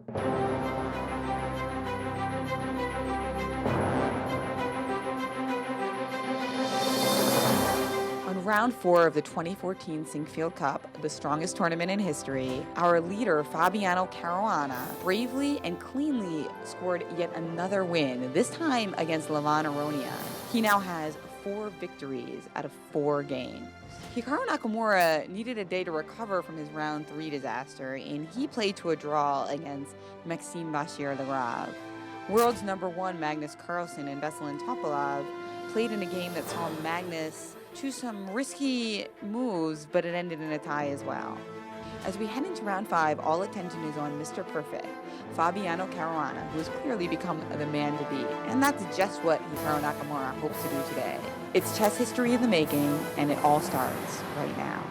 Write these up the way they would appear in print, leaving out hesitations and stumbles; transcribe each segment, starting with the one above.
On round 4 of the 2014 Sinquefield Cup, the strongest tournament in history, our leader Fabiano Caruana bravely and cleanly scored yet another win, this time against Levan Aronian. He now has 4 victories out of 4 games. Hikaru Nakamura needed a day to recover from his round 3 disaster, and he played to a draw against Maxime Vachier-Lagrave. World's #1 Magnus Carlsen and Veselin Topalov played in a game that saw Magnus choose some risky moves, but it ended in a tie as well. As we head into round 5, all attention is on Mr. Perfect, Fabiano Caruana, who has clearly become the man to beat. And that's just what Hikaru Nakamura hopes to do today. It's chess history in the making, and it all starts right now.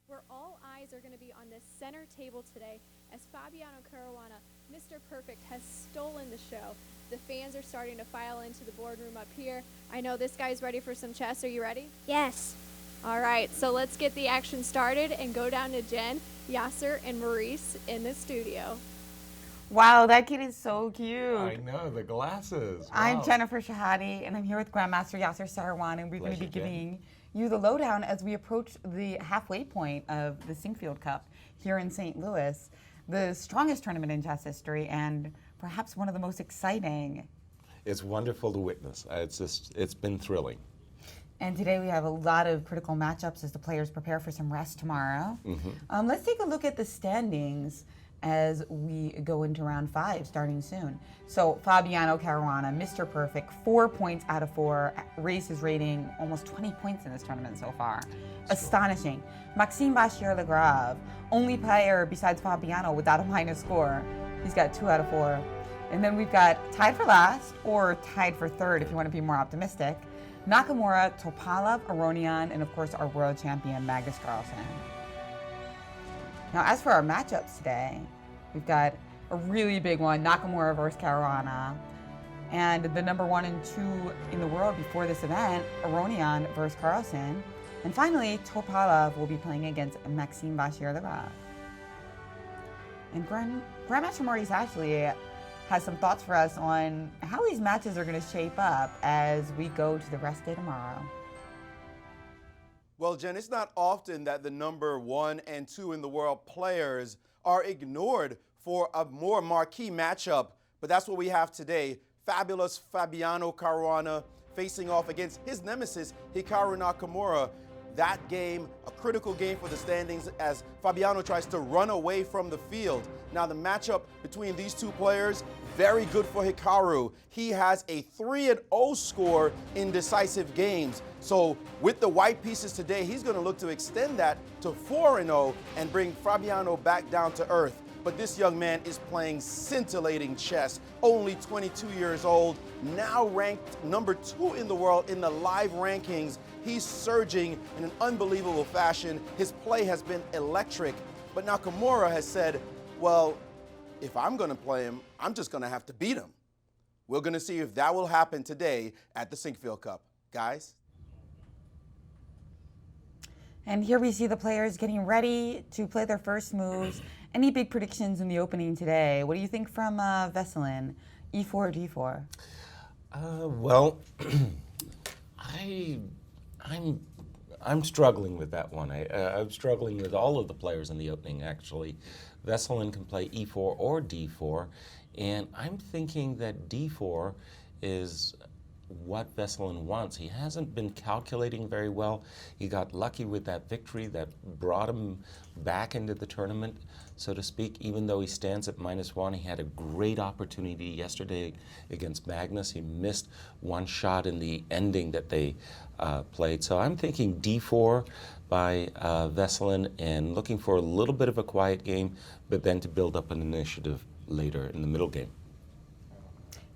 Where all eyes are going to be on this center table today as Fabiano Caruana, Mr. Perfect, has stolen the show. The fans are starting to file into the boardroom up here. I know this guy's ready for some chess. Are you ready? Yes. All right, so let's get the action started and go down to Jen, Yasser, and Maurice in the studio. Wow, that kid is so cute. I know, the glasses. Wow. I'm Jennifer Shahade, and I'm here with Grandmaster Yasser Seirawan, and we're going to be giving you the lowdown as we approach the halfway point of the Sinquefield Cup here in St. Louis, the strongest tournament in chess history, and perhaps one of the most exciting. It's wonderful to witness. It's been thrilling. And today we have a lot of critical matchups as the players prepare for some rest tomorrow. Mm-hmm. Let's take a look at the standings as we go into round 5, starting soon. So Fabiano Caruana, Mr. Perfect, 4 points out of 4, raised his rating almost 20 points in this tournament so far. Astonishing. Maxime Vachier-Lagrave, only player besides Fabiano without a minus score. He's got 2 out of 4. And then we've got tied for last, or tied for third if you want to be more optimistic, Nakamura, Topalov, Aronian, and of course our world champion, Magnus Carlsen. Now, as for our matchups today, we've got a really big one, Nakamura versus Caruana, and the #1 and 2 in the world before this event, Aronian versus Carlsen, and finally, Topalov will be playing against Maxime Vachier-Lagrave. And Grandmaster Maurice Ashley has some thoughts for us on how these matches are going to shape up as we go to the rest day tomorrow. Well, Jen, it's not often that the #1 and 2 in the world players are ignored for a more marquee matchup, but that's what we have today. Fabulous Fabiano Caruana facing off against his nemesis, Hikaru Nakamura. That game, a critical game for the standings as Fabiano tries to run away from the field. Now the matchup between these two players, very good for Hikaru. He has a 3-0 score in decisive games. So with the white pieces today, he's going to look to extend that to 4-0 and bring Fabiano back down to earth. But this young man is playing scintillating chess, only 22 years old, now ranked #2 in the world in the live rankings. He's surging in an unbelievable fashion. His play has been electric. But Nakamura has said, well, if I'm going to play him, I'm just going to have to beat him. We're going to see if that will happen today at the Sinquefield Cup. Guys? And here we see the players getting ready to play their first moves. Any big predictions in the opening today? What do you think from Veselin? E4 or D4? Well, I'm struggling with that one. I'm struggling with all of the players in the opening, actually. Veselin can play E4 or D4, and I'm thinking that D4 is what Vesselin wants. He hasn't been calculating very well. He got lucky with that victory that brought him back into the tournament, so to speak. Even though he stands at -1, he had a great opportunity yesterday against Magnus. He missed one shot in the ending that they played. So I'm thinking D4 by Vesselin and looking for a little bit of a quiet game, but then to build up an initiative later in the middle game.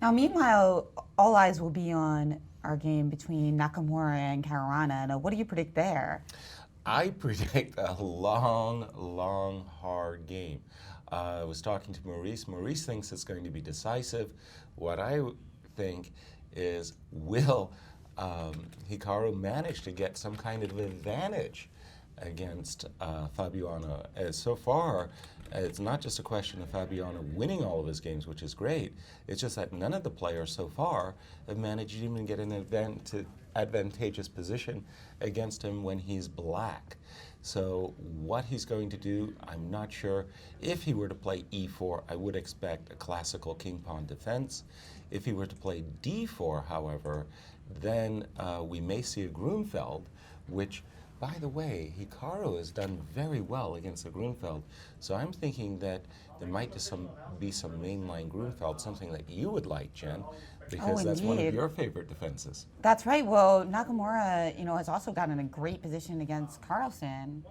Now, meanwhile, all eyes will be on our game between Nakamura and Caruana. Now, what do you predict there? I predict a long, hard game. I was talking to Maurice. Maurice thinks it's going to be decisive. What I think is, will Hikaru manage to get some kind of advantage against Fabiano? So far, it's not just a question of Fabiano winning all of his games, which is great. It's just that none of the players so far have managed to even get an advantageous position against him when he's black. So what he's going to do, I'm not sure. If he were to play E4, I would expect a classical king-pawn defense. If he were to play D4, however, then we may see a Grunfeld, which, by the way, Hikaru has done very well against the Grunfeld. So I'm thinking that there might just be some mainline Grunfeld, something that you would like, Jen, because that's one of your favorite defenses. That's right. Well, Nakamura, has also gotten in a great position against Carlsen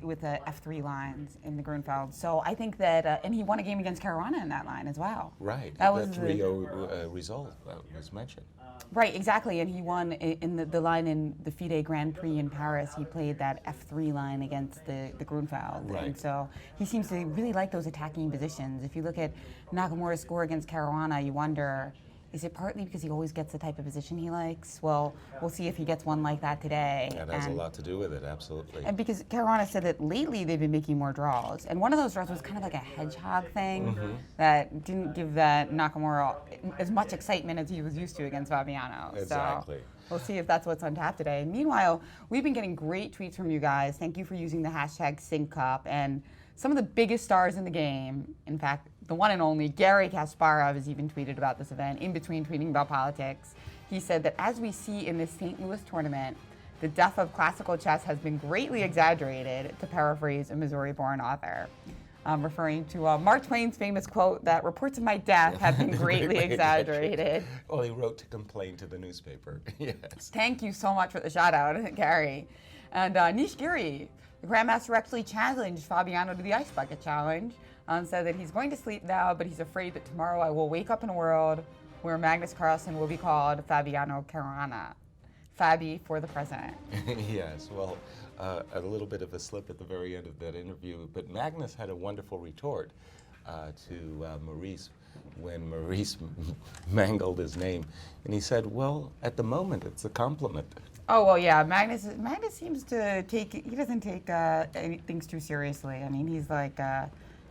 with the F3 lines in the Grunfeld. So I think that, and he won a game against Caruana in that line as well. Right. That was 3-0 result that was mentioned. Right, exactly, and he won in the line in the FIDE Grand Prix in Paris. He played that F3 line against the Grunfeld, right. And so he seems to really like those attacking positions. If you look at Nakamura's score against Caruana, you wonder, is it partly because he always gets the type of position he likes? Well, we'll see if he gets one like that today. That has a lot to do with it, absolutely. And because Caruana said that lately they've been making more draws, and one of those draws was kind of like a hedgehog thing that didn't give that Nakamura as much excitement as he was used to against Fabiano. Exactly. So we'll see if that's what's on tap today. Meanwhile, we've been getting great tweets from you guys. Thank you for using the hashtag SyncCup, and some of the biggest stars in the game, in fact, the one and only Garry Kasparov has even tweeted about this event, in between tweeting about politics. He said that as we see in this St. Louis tournament, the death of classical chess has been greatly exaggerated, to paraphrase a Missouri-born author, referring to Mark Twain's famous quote that reports of my death have been greatly exaggerated. Well, he wrote to complain to the newspaper, yes. Thank you so much for the shout out, Garry. And Nishigiri, the Grandmaster actually challenged Fabiano to the Ice Bucket Challenge, said that he's going to sleep now, but he's afraid that tomorrow I will wake up in a world where Magnus Carlsen will be called Fabiano Caruana. Fabi for the president. Yes, well, a little bit of a slip at the very end of that interview, but Magnus had a wonderful retort to Maurice when Maurice mangled his name, and he said, well, at the moment it's a compliment. Oh, well, yeah, Magnus seems to he doesn't take things too seriously. I mean, he's like,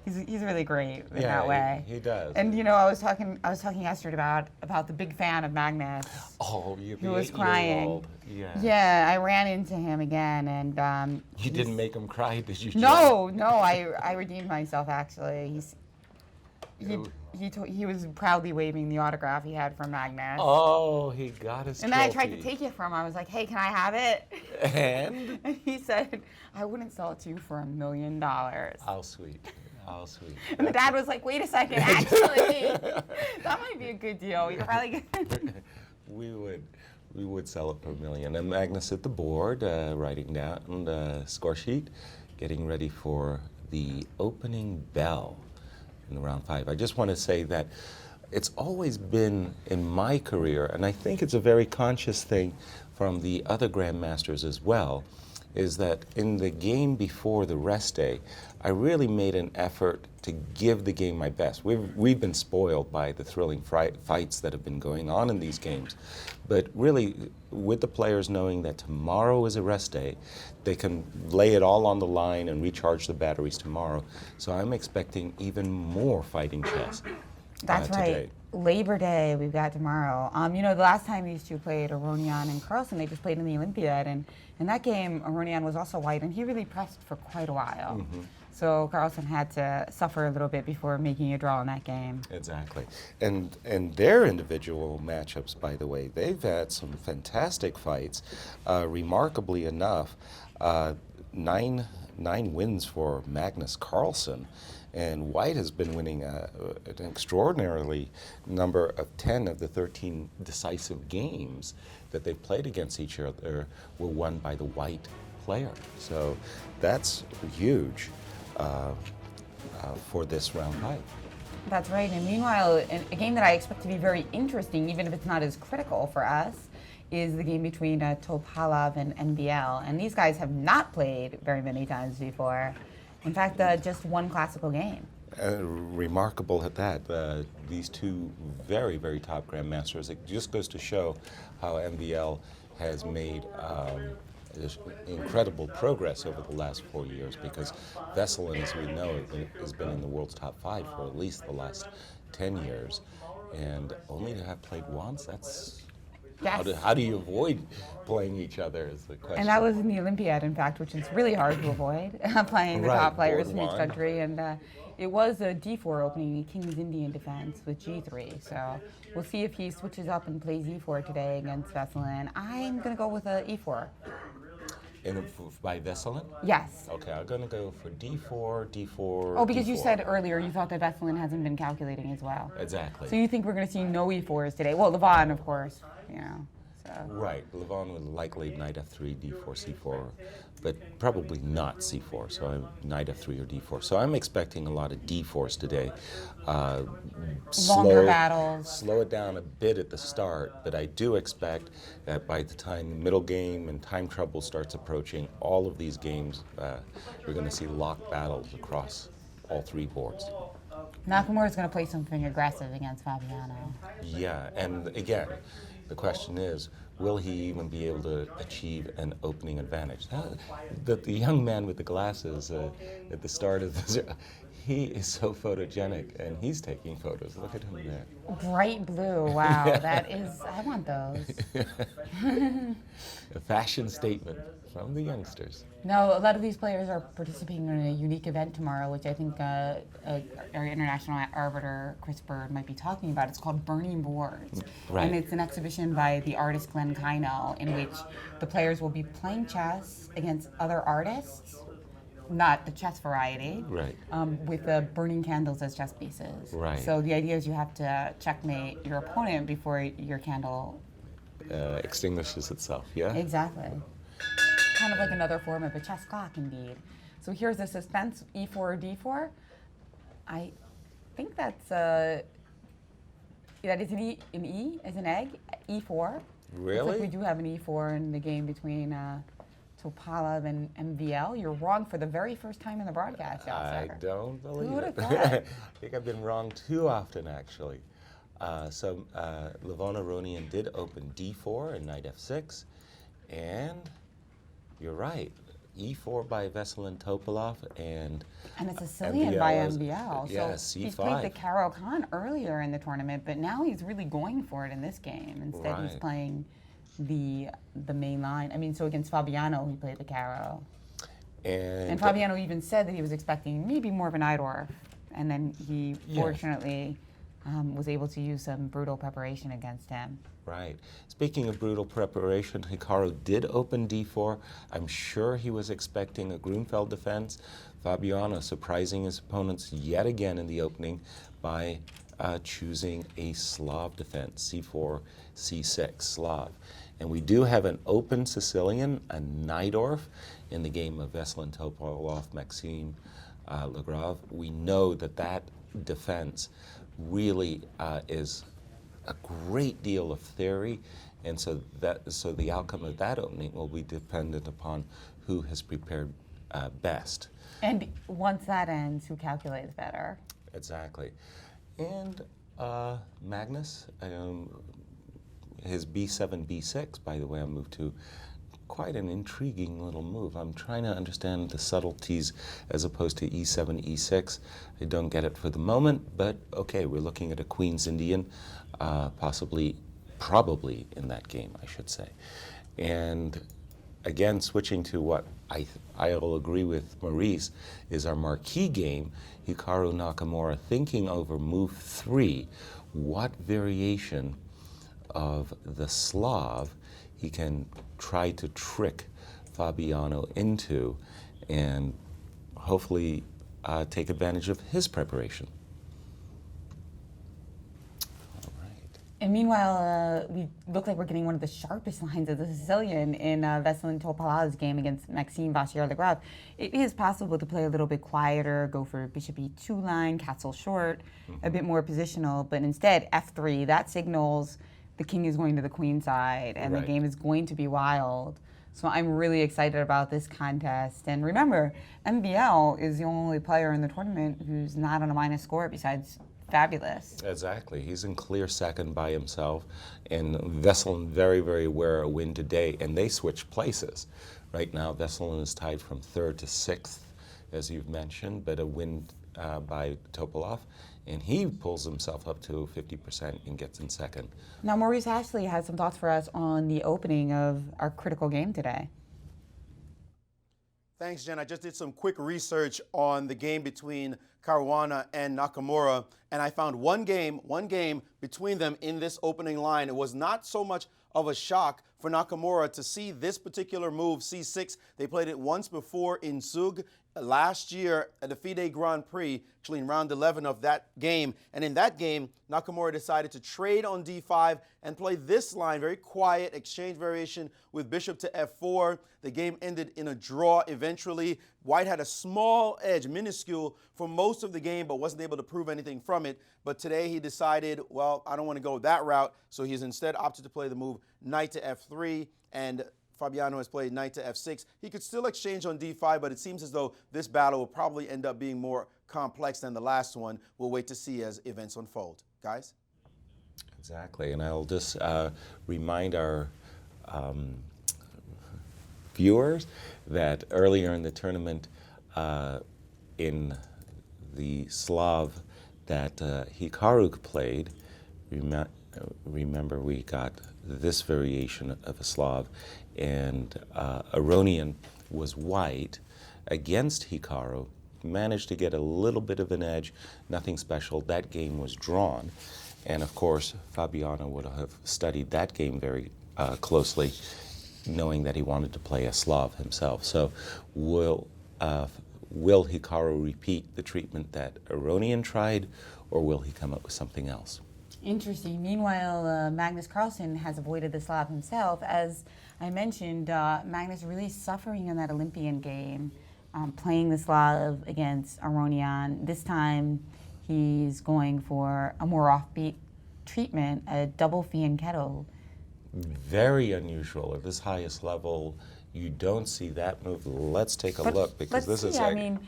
he's really great in that way. He does. And I was talking yesterday about the big fan of Magnus. Oh, you who was crying. Yeah. Yeah, I ran into him again, and you didn't make him cry, did you? No, I redeemed myself actually. He was proudly waving the autograph he had from Magnus. Oh, he got his And then I tried to take it from him. I was like, hey, can I have it? And? And he said, I wouldn't sell it to you for $1 million. How sweet. How sweet. And the dad was like, wait a second, actually, that might be a good deal. You're probably good. We would sell it for $1 million. And Magnus at the board, writing down the score sheet, getting ready for the opening bell in round 5. I just want to say that it's always been in my career, and I think it's a very conscious thing from the other grandmasters as well, is that in the game before the rest day, I really made an effort to give the game my best. We've been spoiled by the thrilling fights that have been going on in these games, but really with the players knowing that tomorrow is a rest day, they can lay it all on the line and recharge the batteries tomorrow. So I'm expecting even more fighting chess. That's right. today. Labor Day we've got tomorrow. You know, the last time these two played, Aronian and Carlsen, they just played in the Olympiad, and in that game, Aronian was also white, and he really pressed for quite a while. So Carlsen had to suffer a little bit before making a draw in that game. Exactly. And their individual matchups, by the way, they've had some fantastic fights. Remarkably enough, nine wins for Magnus Carlsen. And White has been winning an extraordinarily number of 10 of the 13 decisive games that they've played against each other were won by the White player. So that's huge for this round fight. That's right. And meanwhile, a game that I expect to be very interesting, even if it's not as critical for us, is the game between Topalov and NBL. And these guys have not played very many times before. In fact, just one classical game. Remarkable at that. These two very, very top grandmasters. It just goes to show how NBL has made incredible progress over the last 4 years, because Vesselin, as we know, has been in the world's top 5 for at least the last 10 years. And only to have played once, that's... Yes. How do you avoid playing each other is the question. And that was in the Olympiad, in fact, which is really hard to avoid, playing the top players from each country. And it was a D4 opening, King's Indian defense with G3. So we'll see if he switches up and plays E4 today against Vesselin. I'm going to go with E4. By Vesselin? Yes. Okay, I'm going to go for D4, D4, Oh, because D4. you said earlier you thought that Vesselin hasn't been calculating as well. Exactly. So you think we're going to see no E4s today? Well, Levon, of course, you know. So. Right. Levon would likely knight F3, D4, C4, but probably not C4, so I'm knight F3 or D4. So I'm expecting a lot of D4s today. Longer battles. Slow it down a bit at the start, but I do expect that by the time the middle game and time trouble starts approaching, all of these games, we're going to see locked battles across all 3 boards. Nakamura is going to play something aggressive against Fabiano. Yeah, and again, the question is, will he even be able to achieve an opening advantage? The young man with the glasses at the start of this, he is so photogenic, and he's taking photos. Look at him there. Bright blue, wow, that is, I want those. A fashion statement from the youngsters. No, a lot of these players are participating in a unique event tomorrow, which I think our international arbiter, Chris Bird, might be talking about. It's called Burning Boards. Right. And it's an exhibition by the artist Glenn Kino, in which the players will be playing chess against other artists, not the chess variety, Right. With burning candles as chess pieces. Right. So the idea is you have to checkmate your opponent before your candle... Extinguishes itself, yeah? Exactly. Kind of like another form of a chess clock, indeed. So here's the suspense, E4, D4. I think that's that is an E as an egg, E4. Really? Looks like we do have an E4 in the game between Topalov and MVL. You're wrong for the very first time in the broadcast, I don't believe Who would have it. thought? I think I've been wrong too often, actually. So Levon Aronian did open D4 and knight F6, and you're right, E4 by Vesselin Topalov, and it's a Sicilian by MVL is- MVL. yeah, So he's played the C5. Caro Khan earlier in the tournament, but now he's really going for it in this game. Instead, he's Right. playing the main line. I mean, so against Fabiano, he played the Caro. And Fabiano even said that he was expecting maybe more of an Idorf, and then he fortunately was able to use some brutal preparation against him. Right. Speaking of brutal preparation, Hikaru did open D4. I'm sure he was expecting a Grunfeld defense. Fabiano surprising his opponents yet again in the opening by choosing a Slav defense, C4, C6, Slav. And we do have an open Sicilian, a Najdorf, in the game of Vesselin Topalov, Maxime Legrave. We know that defense really is a great deal of theory, and so the outcome of that opening will be dependent upon who has prepared best. And once that ends, who calculates better? Exactly. And Magnus, his B7, B6, by the way, I moved to quite an intriguing little move. I'm trying to understand the subtleties as opposed to e7, e6. I don't get it for the moment, but okay, we're looking at a Queen's Indian, probably in that game, I should say. And again, switching to what I'll agree with Maurice is our marquee game, Hikaru Nakamura thinking over move 3, what variation of the Slav he can try to trick Fabiano into and hopefully take advantage of his preparation. All right. And meanwhile, we look like we're getting one of the sharpest lines of the Sicilian in Veselin Topalaz's game against Maxime Vachier-Lagrave. It is possible to play a little bit quieter, go for bishop e2 line, castle short, a bit more positional, but instead f3, that signals the king is going to the queen side, and Right. the game is going to be wild. So I'm really excited about this contest. And remember, MVL is the only player in the tournament who's not on a minus score besides Fabulous. Exactly. He's in clear second by himself, and Veselin very, very aware a win today, and they switch places. Right now, Veselin is tied from 3rd to 6th, as you've mentioned, but a win by Topalov, and he pulls himself up to 50% and gets in second. Now, Maurice Ashley has some thoughts for us on the opening of our critical game today. Thanks, Jen. I just did some quick research on the game between Caruana and Nakamura, and I found one game between them in this opening line. It was not so much of a shock for Nakamura to see this particular move, c6. They played it once before in Zug last year at the FIDE Grand Prix, actually in round 11 of that game. And in that game, Nakamura decided to trade on d5 and play this line, very quiet exchange variation with bishop to f4. The game ended in a draw eventually. White had a small edge, minuscule, for most of the game, but wasn't able to prove anything from it. But today he decided, well, I don't want to go that route, so he's instead opted to play the move knight to f3, and Fabiano has played knight to f6. He could still exchange on d5, but it seems as though this battle will probably end up being more complex than the last one. We'll wait to see as events unfold. Guys? Exactly, and I'll just remind our viewers that earlier in the tournament, in the Slav that Hikaru played, remember we got this variation of a Slav, and Aronian was white against Hikaru, managed to get a little bit of an edge, nothing special. That game was drawn, and of course Fabiano would have studied that game very closely, knowing that he wanted to play a Slav himself. So will Hikaru repeat the treatment that Aronian tried, or will he come up with something else? Interesting. Meanwhile, Magnus Carlsen has avoided the Slav himself. As I mentioned, Magnus really suffering in that Olympian game, playing the Slav against Aronian. This time, he's going for a more offbeat treatment, a double fianchetto. Very unusual. At this highest level, you don't see that move. Let's take a look, because this is I mean,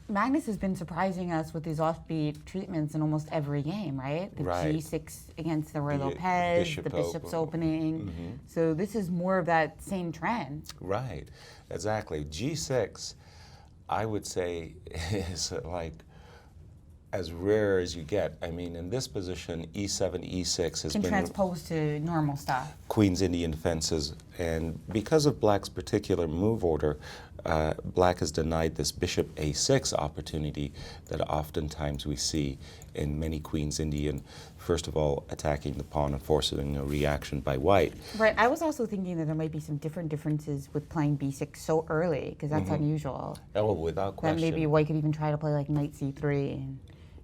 Magnus has been surprising us with his offbeat treatments in almost every game, right? The Right. G6 against the Roy Lopez, the bishop's opening. Mm-hmm. So this is more of that same trend. Right, exactly. G6, I would say, is like as rare as you get. I mean, in this position, E7, E6 has Can been transpose to normal stuff. Queen's Indian defenses, and because of Black's particular move order, Black has denied this bishop A6 opportunity that oftentimes we see in many Queen's Indian, first of all, attacking the pawn and forcing a reaction by White. Right. I was also thinking that there might be some differences with playing B6 so early, because that's unusual. Oh, without question. That maybe White could even try to play like knight C3 and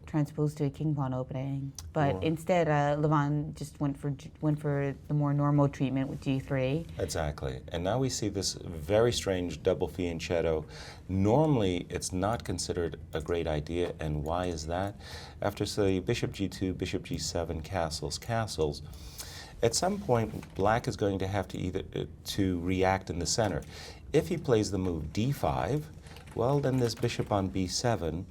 transpose to a king pawn opening, but instead Levon just went for the more normal treatment with G3. Exactly, and now we see this very strange double fianchetto. Normally, it's not considered a great idea, and why is that? After say bishop G2, bishop G7, castles. At some point, Black is going to have to either to react in the center. If he plays the move D5, well, then this bishop on B7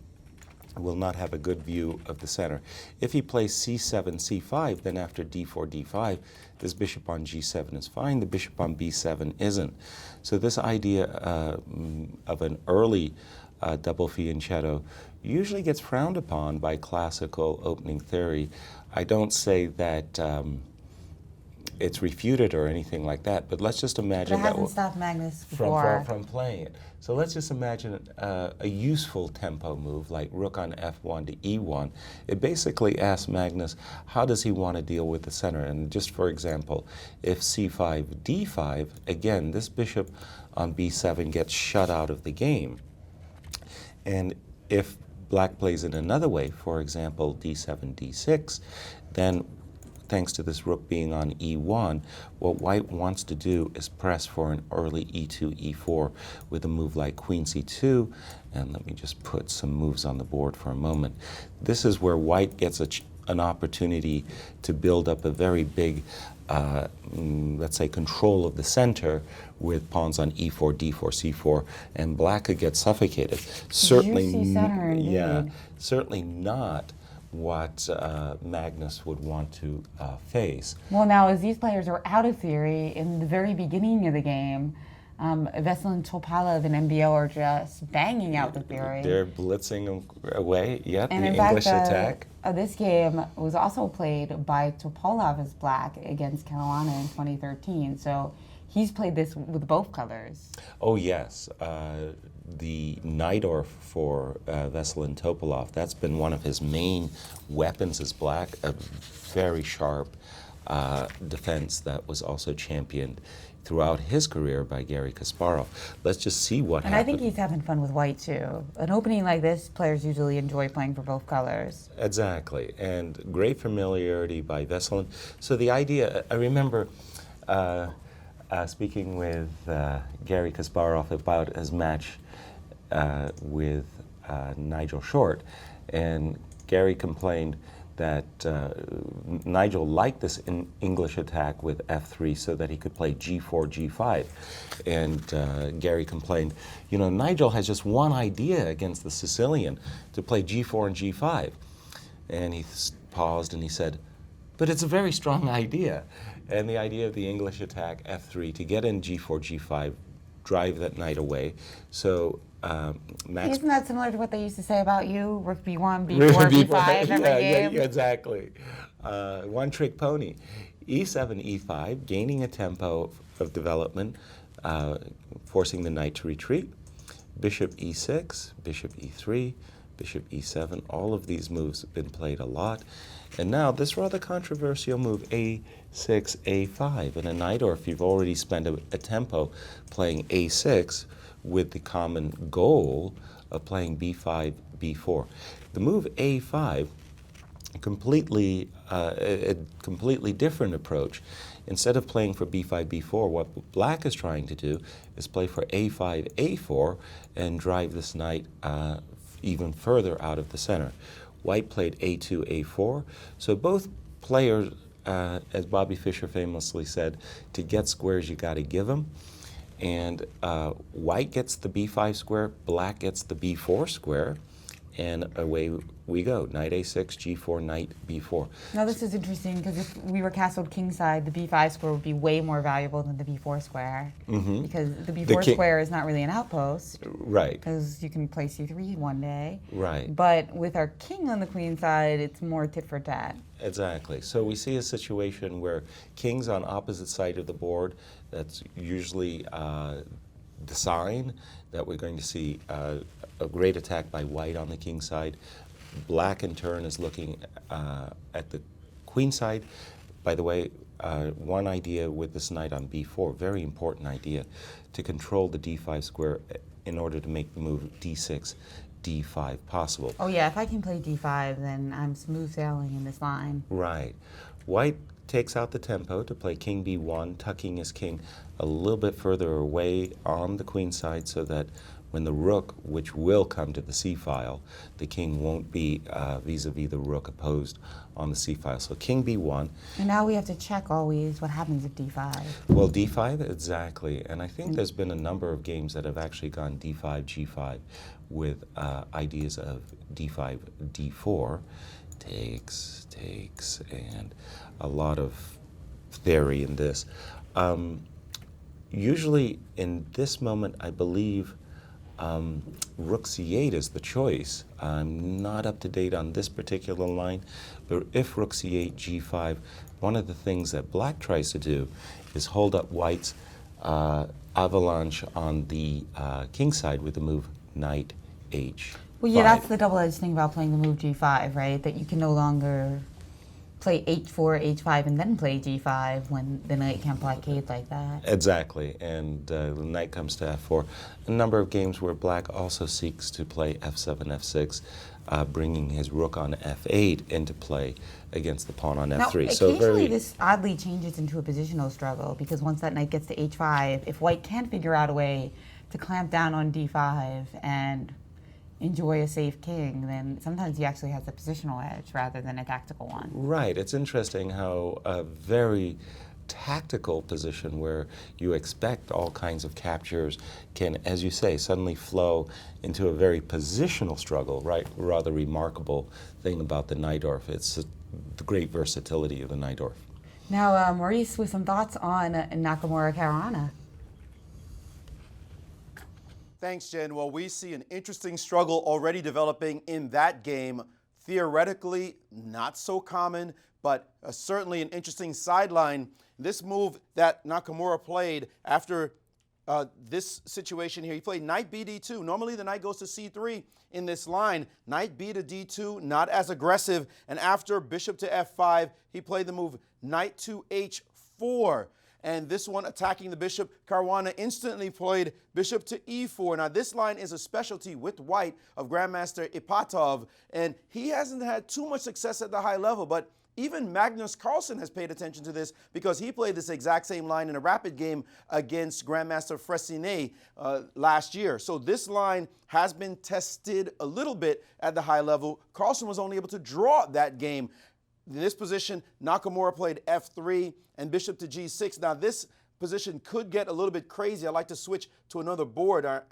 will not have a good view of the center. If he plays c7, c5, then after d4, d5, this bishop on g7 is fine, the bishop on b7 isn't. So this idea of an early double fianchetto usually gets frowned upon by classical opening theory. I don't say that it's refuted or anything like that, but let's just imagine But it hasn't stopped Magnus before. from playing it. So let's just imagine a useful tempo move like rook on f1 to e1. It basically asks Magnus, how does he want to deal with the center? And just for example, if c5, d5, again, this bishop on b7 gets shut out of the game. And if black plays it another way, for example, d7, d6, then thanks to this rook being on e1, what white wants to do is press for an early e2, e4 with a move like queen c2. And let me just put some moves on the board for a moment. This is where white gets an opportunity to build up a very big, let's say, control of the center with pawns on e4, d4, c4, and black could get suffocated. Certainly, Juicy center, indeed. yeah, certainly not what Magnus would want to face. Well, now, as these players are out of theory, in the very beginning of the game, Veselin, Topalov, and MBO are just banging out the theory. They're blitzing away, yeah, And the in English fact, attack. This game was also played by Topalov as black against Caruana in 2013. So he's played this with both colors. Oh, yes. The Najdorf for Veselin Topalov, that's been one of his main weapons as black, a very sharp defense that was also championed throughout his career by Garry Kasparov. Let's just see what And happens. I think he's having fun with white, too. An opening like this, players usually enjoy playing for both colors. Exactly, and great familiarity by Veselin. So the idea, I remember speaking with Garry Kasparov about his match with Nigel Short, and Garry complained that Nigel liked this English attack with f3 so that he could play g4, g5. And Garry complained, you know, Nigel has just one idea against the Sicilian, to play g4 and g5. And he paused and he said, but it's a very strong idea. And the idea of the English attack, f3, to get in g4, g5, drive that knight away. So Max... Isn't that similar to what they used to say about you? Rook b1, b4, b5 every game? Yeah, exactly. One-trick pony. e7, e5, gaining a tempo of development, forcing the knight to retreat. Bishop e6, bishop e3, bishop e7. All of these moves have been played a lot. And now this rather controversial move, a6, a5. In a Najdorf, you've already spent a tempo playing a6 with the common goal of playing b5, b4. The move a5, completely a completely different approach. Instead of playing for b5, b4, what black is trying to do is play for a5, a4, and drive this knight even further out of the center. White played a2, a4. So both players, as Bobby Fischer famously said, to get squares you got to give them. And white gets the b5 square, black gets the b4 square, and away we go. Knight a6, g4, knight b4. Now this is interesting because if we were castled kingside, the b5 square would be way more valuable than the b4 square. Mm-hmm. Because the b4 square is not really an outpost. Right. Because you can play c3 one day. Right. But with our king on the queen side, it's more tit for tat. Exactly. So we see a situation where kings on opposite side of the board, that's usually the sign that we're going to see a great attack by white on the king side. Black in turn is looking at the queen side. By the way, one idea with this knight on b4, very important idea, to control the d5 square in order to make the move d6, d5 possible. Oh yeah, if I can play d5, then I'm smooth sailing in this line. Right. White takes out the tempo to play king b1, tucking his king a little bit further away on the queen side so that when the rook, which will come to the c-file, the king won't be vis-a-vis the rook opposed on the c-file. So king b1. And now we have to check always what happens if d5. Well, d5, exactly. And I think there's been a number of games that have actually gone d5, g5 with ideas of d5, d4. Takes, and a lot of theory in this. Usually in this moment, I believe rook c8 is the choice. I'm not up to date on this particular line, but if rook c8, g5, one of the things that black tries to do is hold up white's avalanche on the king side with the move knight h5. Well, yeah, that's the double-edged thing about playing the move g5, right? That you can no longer play h4, h5, and then play g5 when the knight can't blockade like that. Exactly, and the knight comes to f4. A number of games where black also seeks to play f7, f6, bringing his rook on f8 into play against the pawn on f3. Now, occasionally this oddly changes into a positional struggle because once that knight gets to h5, if white can't figure out a way to clamp down on d5 and enjoy a safe king, then sometimes he actually has a positional edge rather than a tactical one. Right. It's interesting how a very tactical position where you expect all kinds of captures can, as you say, suddenly flow into a very positional struggle, right? Rather remarkable thing about the Najdorf. It's the great versatility of the Najdorf. Now, Maurice, with some thoughts on Nakamura Caruana. Thanks, Jen. Well, we see an interesting struggle already developing in that game. Theoretically, not so common, but certainly an interesting sideline. This move that Nakamura played after this situation here, he played knight b d2. Normally, the knight goes to c3 in this line. Knight b to d2, not as aggressive. And after bishop to f5, he played the move knight to h4. And this one attacking the bishop, Caruana instantly played bishop to e4. Now, this line is a specialty with white of Grandmaster Ipatov, and he hasn't had too much success at the high level, but even Magnus Carlsen has paid attention to this because he played this exact same line in a rapid game against Grandmaster Fressinet last year. So this line has been tested a little bit at the high level. Carlsen was only able to draw that game. In this position, Nakamura played f3 and bishop to g6. Now, this position could get a little bit crazy. I'd like to switch to another board, our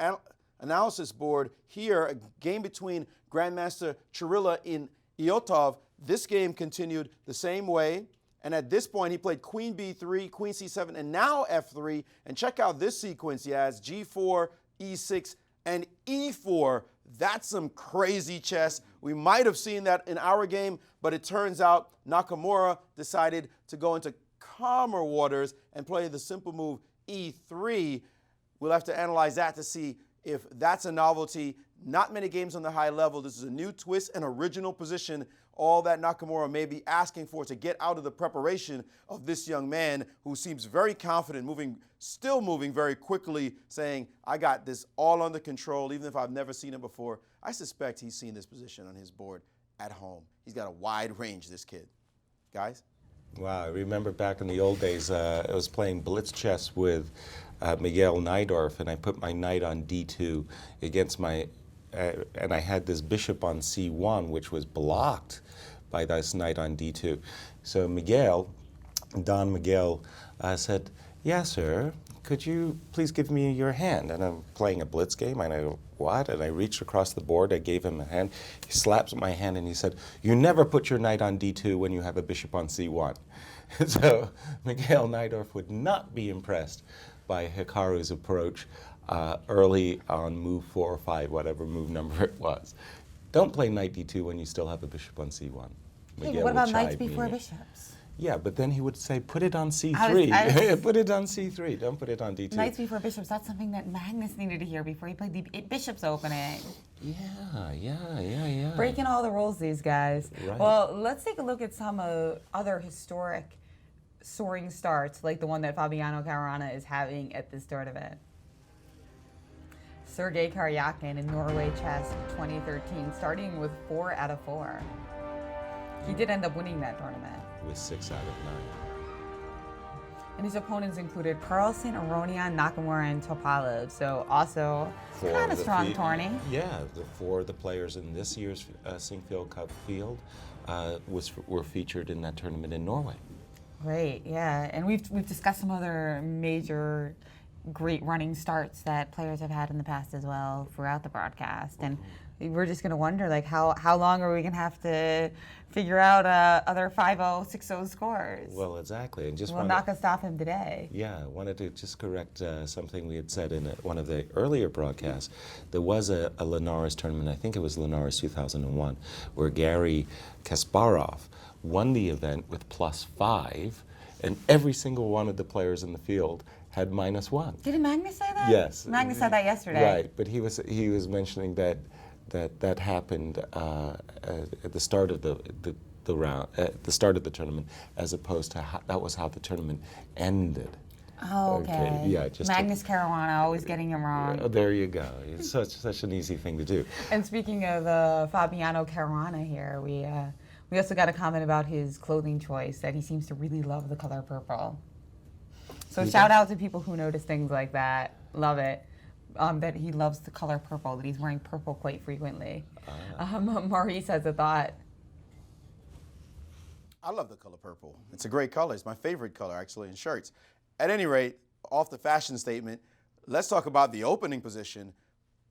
analysis board here, a game between Grandmaster Chirila in Iotov. This game continued the same way. And at this point, he played queen b3, queen c7, and now f3. And check out this sequence he has, g4, e6, and e4. That's some crazy chess. We might have seen that in our game, but it turns out Nakamura decided to go into calmer waters and play the simple move e3. We'll have to analyze that to see if that's a novelty. Not many games on the high level. This is a new twist and original position, all that Nakamura may be asking for to get out of the preparation of this young man who seems very confident, still moving very quickly, saying, I got this all under control, even if I've never seen it before. I suspect he's seen this position on his board at home. He's got a wide range, this kid. Guys? Wow, I remember back in the old days, I was playing blitz chess with Miguel Najdorf, and I put my knight on d2 against my, and I had this bishop on c1, which was blocked by this knight on d2. So Don Miguel said, Yasser, could you please give me your hand? And I'm playing a blitz game, and I go, what? And I reached across the board, I gave him a hand. He slaps my hand and he said, you never put your knight on d2 when you have a bishop on c1. So Miguel Najdorf would not be impressed by Hikaru's approach early on move 4 or 5, whatever move number it was. Don't play knight d2 when you still have a bishop on c1. Hey, but what about knights before bishops? Yeah, but then he would say, put it on c3. Put it on c3. Don't put it on d2. Knights before bishops, that's something that Magnus needed to hear before he played the bishops opening. Yeah. Breaking all the rules, these guys. Right. Well, let's take a look at some other historic soaring starts, like the one that Fabiano Caruana is having at this tournament. Sergei Karyakin in Norway Chess 2013, starting with 4 out of 4. He did end up winning that tournament. With 6 out of 9. And his opponents included Carlsen, Aronian, Nakamura, and Topalov. So also kind of strong tourney. Yeah, four of the players in this year's Sinquefield Cup field were featured in that tournament in Norway. Great, yeah. And we've discussed some other major great running starts that players have had in the past as well throughout the broadcast. And we're just going to wonder, like, how long are we going to have to figure out other 5-0, 6-0 scores? Well, exactly. And just we're not going to stop him today. Yeah, I wanted to just correct something we had said in one of the earlier broadcasts. There was a Linares tournament, I think it was Linares 2001, where Gary Kasparov won the event with +5, and every single one of the players in the field had -1. Didn't Magnus say that? Yes. Magnus said that yesterday. Right, but he was mentioning that happened at the start of the round, at the start of the tournament, as opposed to that was how the tournament ended. Oh, okay. Yeah, just Magnus Carlsen, always getting him wrong. There you go. It's such an easy thing to do. And speaking of Fabiano Caruana here, we also got a comment about his clothing choice, that he seems to really love the color purple. So shout out to people who notice things like that. Love it. That he loves the color purple, that he's wearing purple quite frequently. Maurice has a thought. I love the color purple. It's a great color. It's my favorite color, actually, in shirts. At any rate, off the fashion statement, let's talk about the opening position.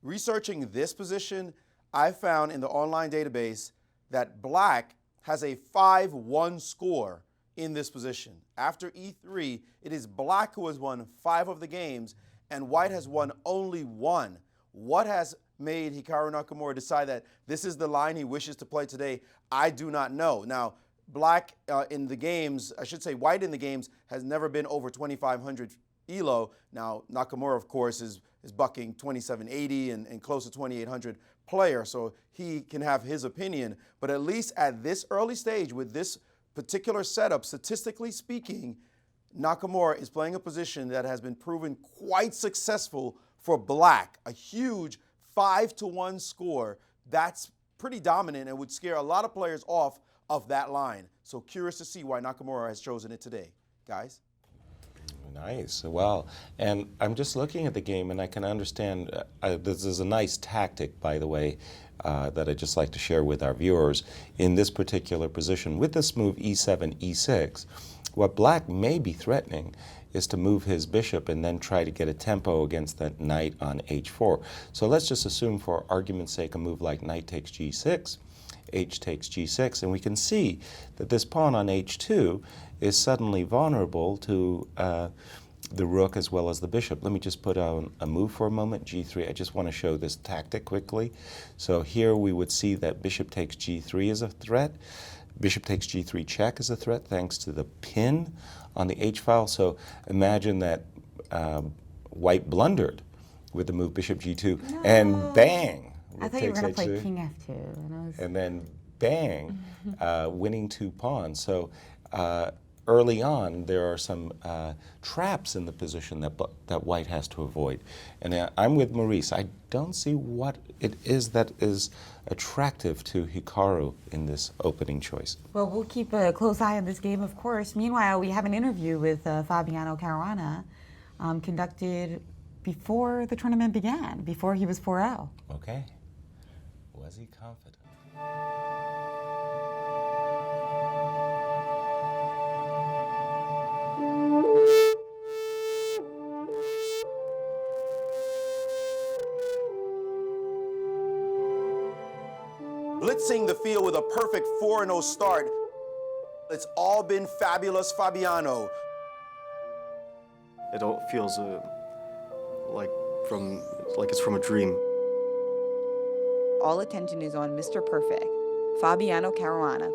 Researching this position, I found in the online database that Black has a 5-1 score in this position. After E3, it is Black who has won 5 of the games, and White has won only 1. What has made Hikaru Nakamura decide that this is the line he wishes to play today? I do not know. Now, Black in the games, I should say White in the games, has never been over 2,500 ELO. Now, Nakamura, of course, is bucking 2,780 and close to 2,800 player, so he can have his opinion. But at least at this early stage with this particular setup, statistically speaking, Nakamura is playing a position that has been proven quite successful for Black. A huge 5-1 score. That's pretty dominant and would scare a lot of players off of that line. So curious to see why Nakamura has chosen it today. Guys? Nice. Well, and I'm just looking at the game, and I can understand this is a nice tactic, by the way, that I'd just like to share with our viewers in this particular position. With this move E7, E6, what Black may be threatening is to move his bishop and then try to get a tempo against that knight on H4. So let's just assume, for argument's sake, a move like knight takes G6, H takes G6, and we can see that this pawn on H2 is suddenly vulnerable to the rook as well as the bishop. Let me just put on a move for a moment, G3. I just want to show this tactic quickly. So here we would see that bishop takes G3 as a threat. Bishop takes G3 check as a threat thanks to the pin on the H file. So imagine that White blundered with the move bishop G2, and bang! I thought you were going to play king F2. And then bang, winning 2 pawns. So early on, there are some traps in the position that White has to avoid. And I'm with Maurice. I don't see what it is that is attractive to Hikaru in this opening choice. Well, we'll keep a close eye on this game, of course. Meanwhile, we have an interview with Fabiano Caruana conducted before the tournament began, before he was 4-0. Okay. Was he confident? Blitzing the field with a perfect 4-0 start. It's all been fabulous, Fabiano. It all feels like it's from a dream. All attention is on Mr. Perfect, Fabiano Caruana.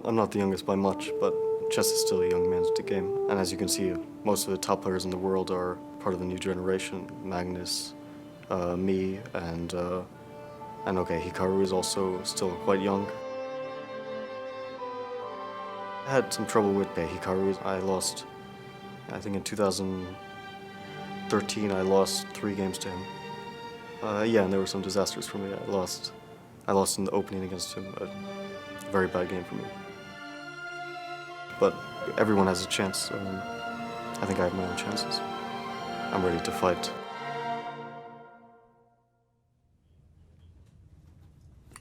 I'm not the youngest by much, but chess is still a young man's game. And as you can see, most of the top players in the world are part of the new generation. Magnus, me, and okay, Hikaru is also still quite young. I had some trouble with Hikaru. I lost, I think in 2013, I lost 3 games to him. Yeah, and there were some disasters for me. I lost in the opening against him. A very bad game for me. But everyone has a chance. I think I have my own chances. I'm ready to fight.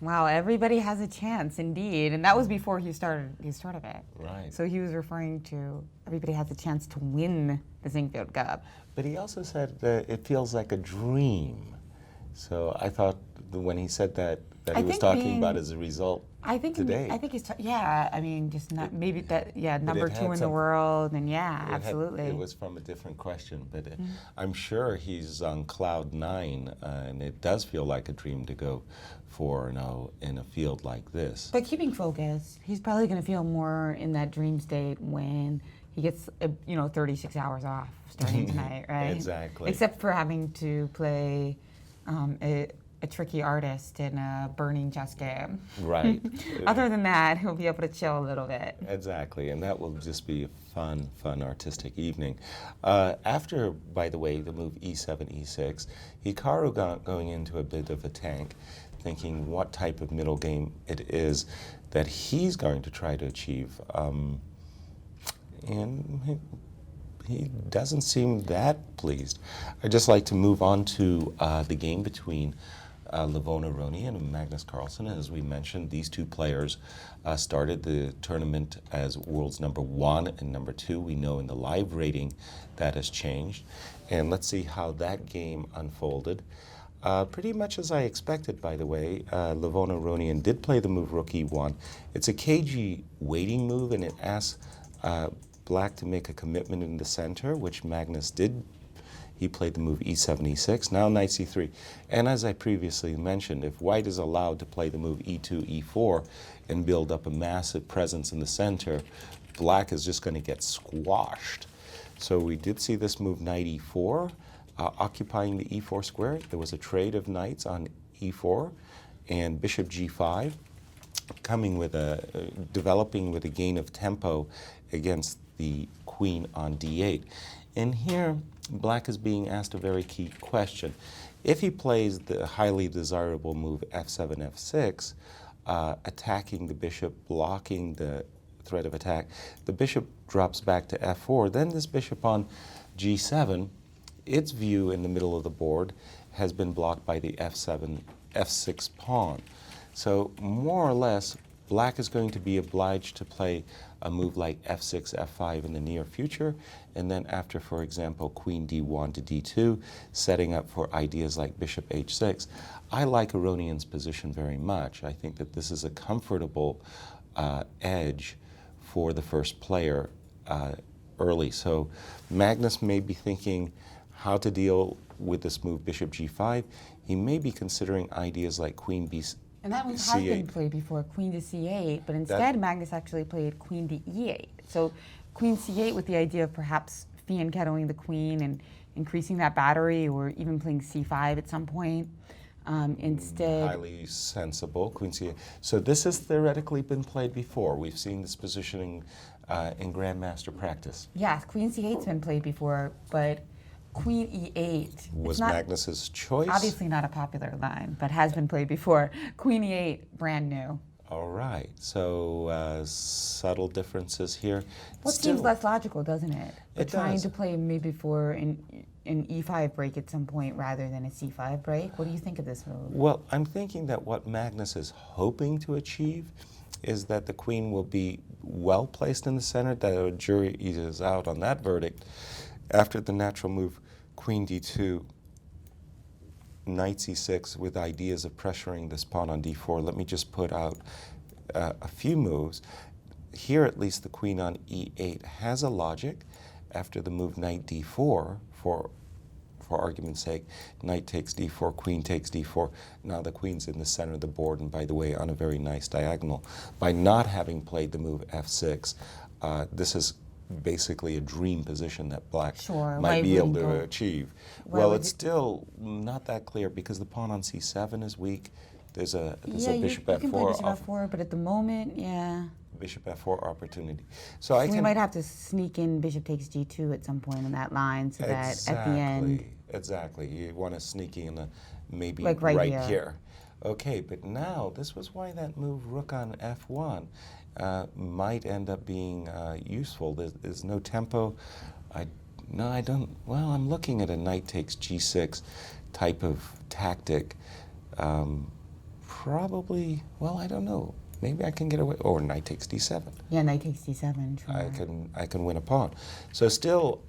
Wow, everybody has a chance, indeed. And that was before he started his tournament. Right. So he was referring to everybody has a chance to win the Sinquefield Cup. But he also said that it feels like a dream. So I thought when he said that he was talking about as a result today. I think he's, yeah, I mean, just not, maybe that, yeah, But number it two had in the world, and yeah, absolutely. It was from a different question, but I'm sure he's on cloud nine, and it does feel like a dream to go 4-0 in a field like this. But keeping focused, he's probably going to feel more in that dream state when he gets, 36 hours off starting tonight, right? Exactly. Except for having to play a tricky artist in a burning chess game. Right. Other than that, he'll be able to chill a little bit. Exactly, and that will just be a fun artistic evening. After, by the way, the move e7, e6, Hikaru going into a bit of a tank, thinking what type of middle game it is that he's going to try to achieve. And he doesn't seem that pleased. I'd just like to move on to the game between Levon Aronian and Magnus Carlsen. As we mentioned, these two players started the tournament as world's number 1 and number 2. We know in the live rating that has changed. And let's see how that game unfolded. Pretty much as I expected, by the way. Levon Aronian did play the move rook e1. It's a cagey waiting move, and it asks Black to make a commitment in the center, which Magnus did. He played the move e7, e6, now knight c3. And as I previously mentioned, if White is allowed to play the move e2, e4, and build up a massive presence in the center, Black is just going to get squashed. So we did see this move knight e4, occupying the e4 square. There was a trade of knights on e4, and bishop g5, developing with a gain of tempo against the queen on d8. And here, Black is being asked a very key question. If he plays the highly desirable move f7, f6, attacking the bishop, blocking the threat of attack, the bishop drops back to f4, then this bishop on g7, its view in the middle of the board has been blocked by the f7, f6 pawn. So more or less, Black is going to be obliged to play a move like f6, f5 in the near future, and then after, for example, queen d1 to d2, setting up for ideas like bishop h6. I like Aronian's position very much. I think that this is a comfortable edge for the first player early. So Magnus may be thinking how to deal with this move bishop g5. He may be considering ideas like queen b. And that one has been played before, queen to c8, but instead Magnus actually played queen to e8. So queen c8 with the idea of perhaps fianchettoing the queen and increasing that battery, or even playing c5 at some point. Instead, highly sensible, queen c8. So this has theoretically been played before. We've seen this positioning in Grandmaster practice. yes, queen c8's been played before, but queen e8 Was Magnus's choice? Obviously not a popular line, but has been played before. Queen e8, brand new. All right, so subtle differences here. What Still, seems less logical, doesn't it? But It trying does. to play maybe for an e5 break at some point rather than a c5 break. What do you think of this move? Well, I'm thinking that what Magnus is hoping to achieve is that the queen will be well placed in the center, that a jury is out on that verdict. After the natural move, queen d2, knight c6, with ideas of pressuring this pawn on d4. Let me just put out a few moves. Here, at least, the queen on e8 has a logic. After the move knight d4, for argument's sake, knight takes d4, queen takes d4. Now the queen's in the center of the board, and by the way, on a very nice diagonal. By not having played the move f6, this is basically a dream position that Black might be able to achieve. Well, it's still not that clear because the pawn on c7 is weak. There's a bishop you can play f4. bishop f4, but at the moment, Bishop f4 opportunity. So we might have to sneak in bishop takes g2 at some point in that line, so that at the end. Exactly. You want to sneak in maybe like right here. here. Okay, but now this was why that move rook on f1 might end up being useful. There's no tempo. No, I don't. Well, I'm looking at a knight takes g6 type of tactic. Probably, well, I don't know. Maybe I can get away, or knight takes d7. Yeah, knight takes d7. Sure. I can win a pawn. So still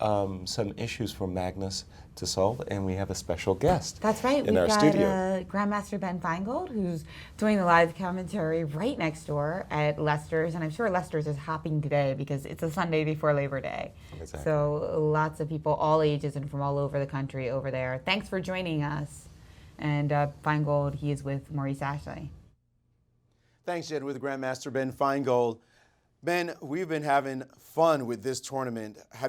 some issues for Magnus to solve, and we have a special guest. That's right. In We've our got studio. Grandmaster Ben Feingold, who's doing the live commentary right next door at Lester's, and I'm sure Lester's is hopping today because it's a Sunday before Labor Day. Exactly. So lots of people, all ages and from all over the country over there. Thanks for joining us. And Feingold, he is with Maurice Ashley. Thanks, Jen, with Grandmaster Ben Feingold. Ben, we've been having fun with this tournament. How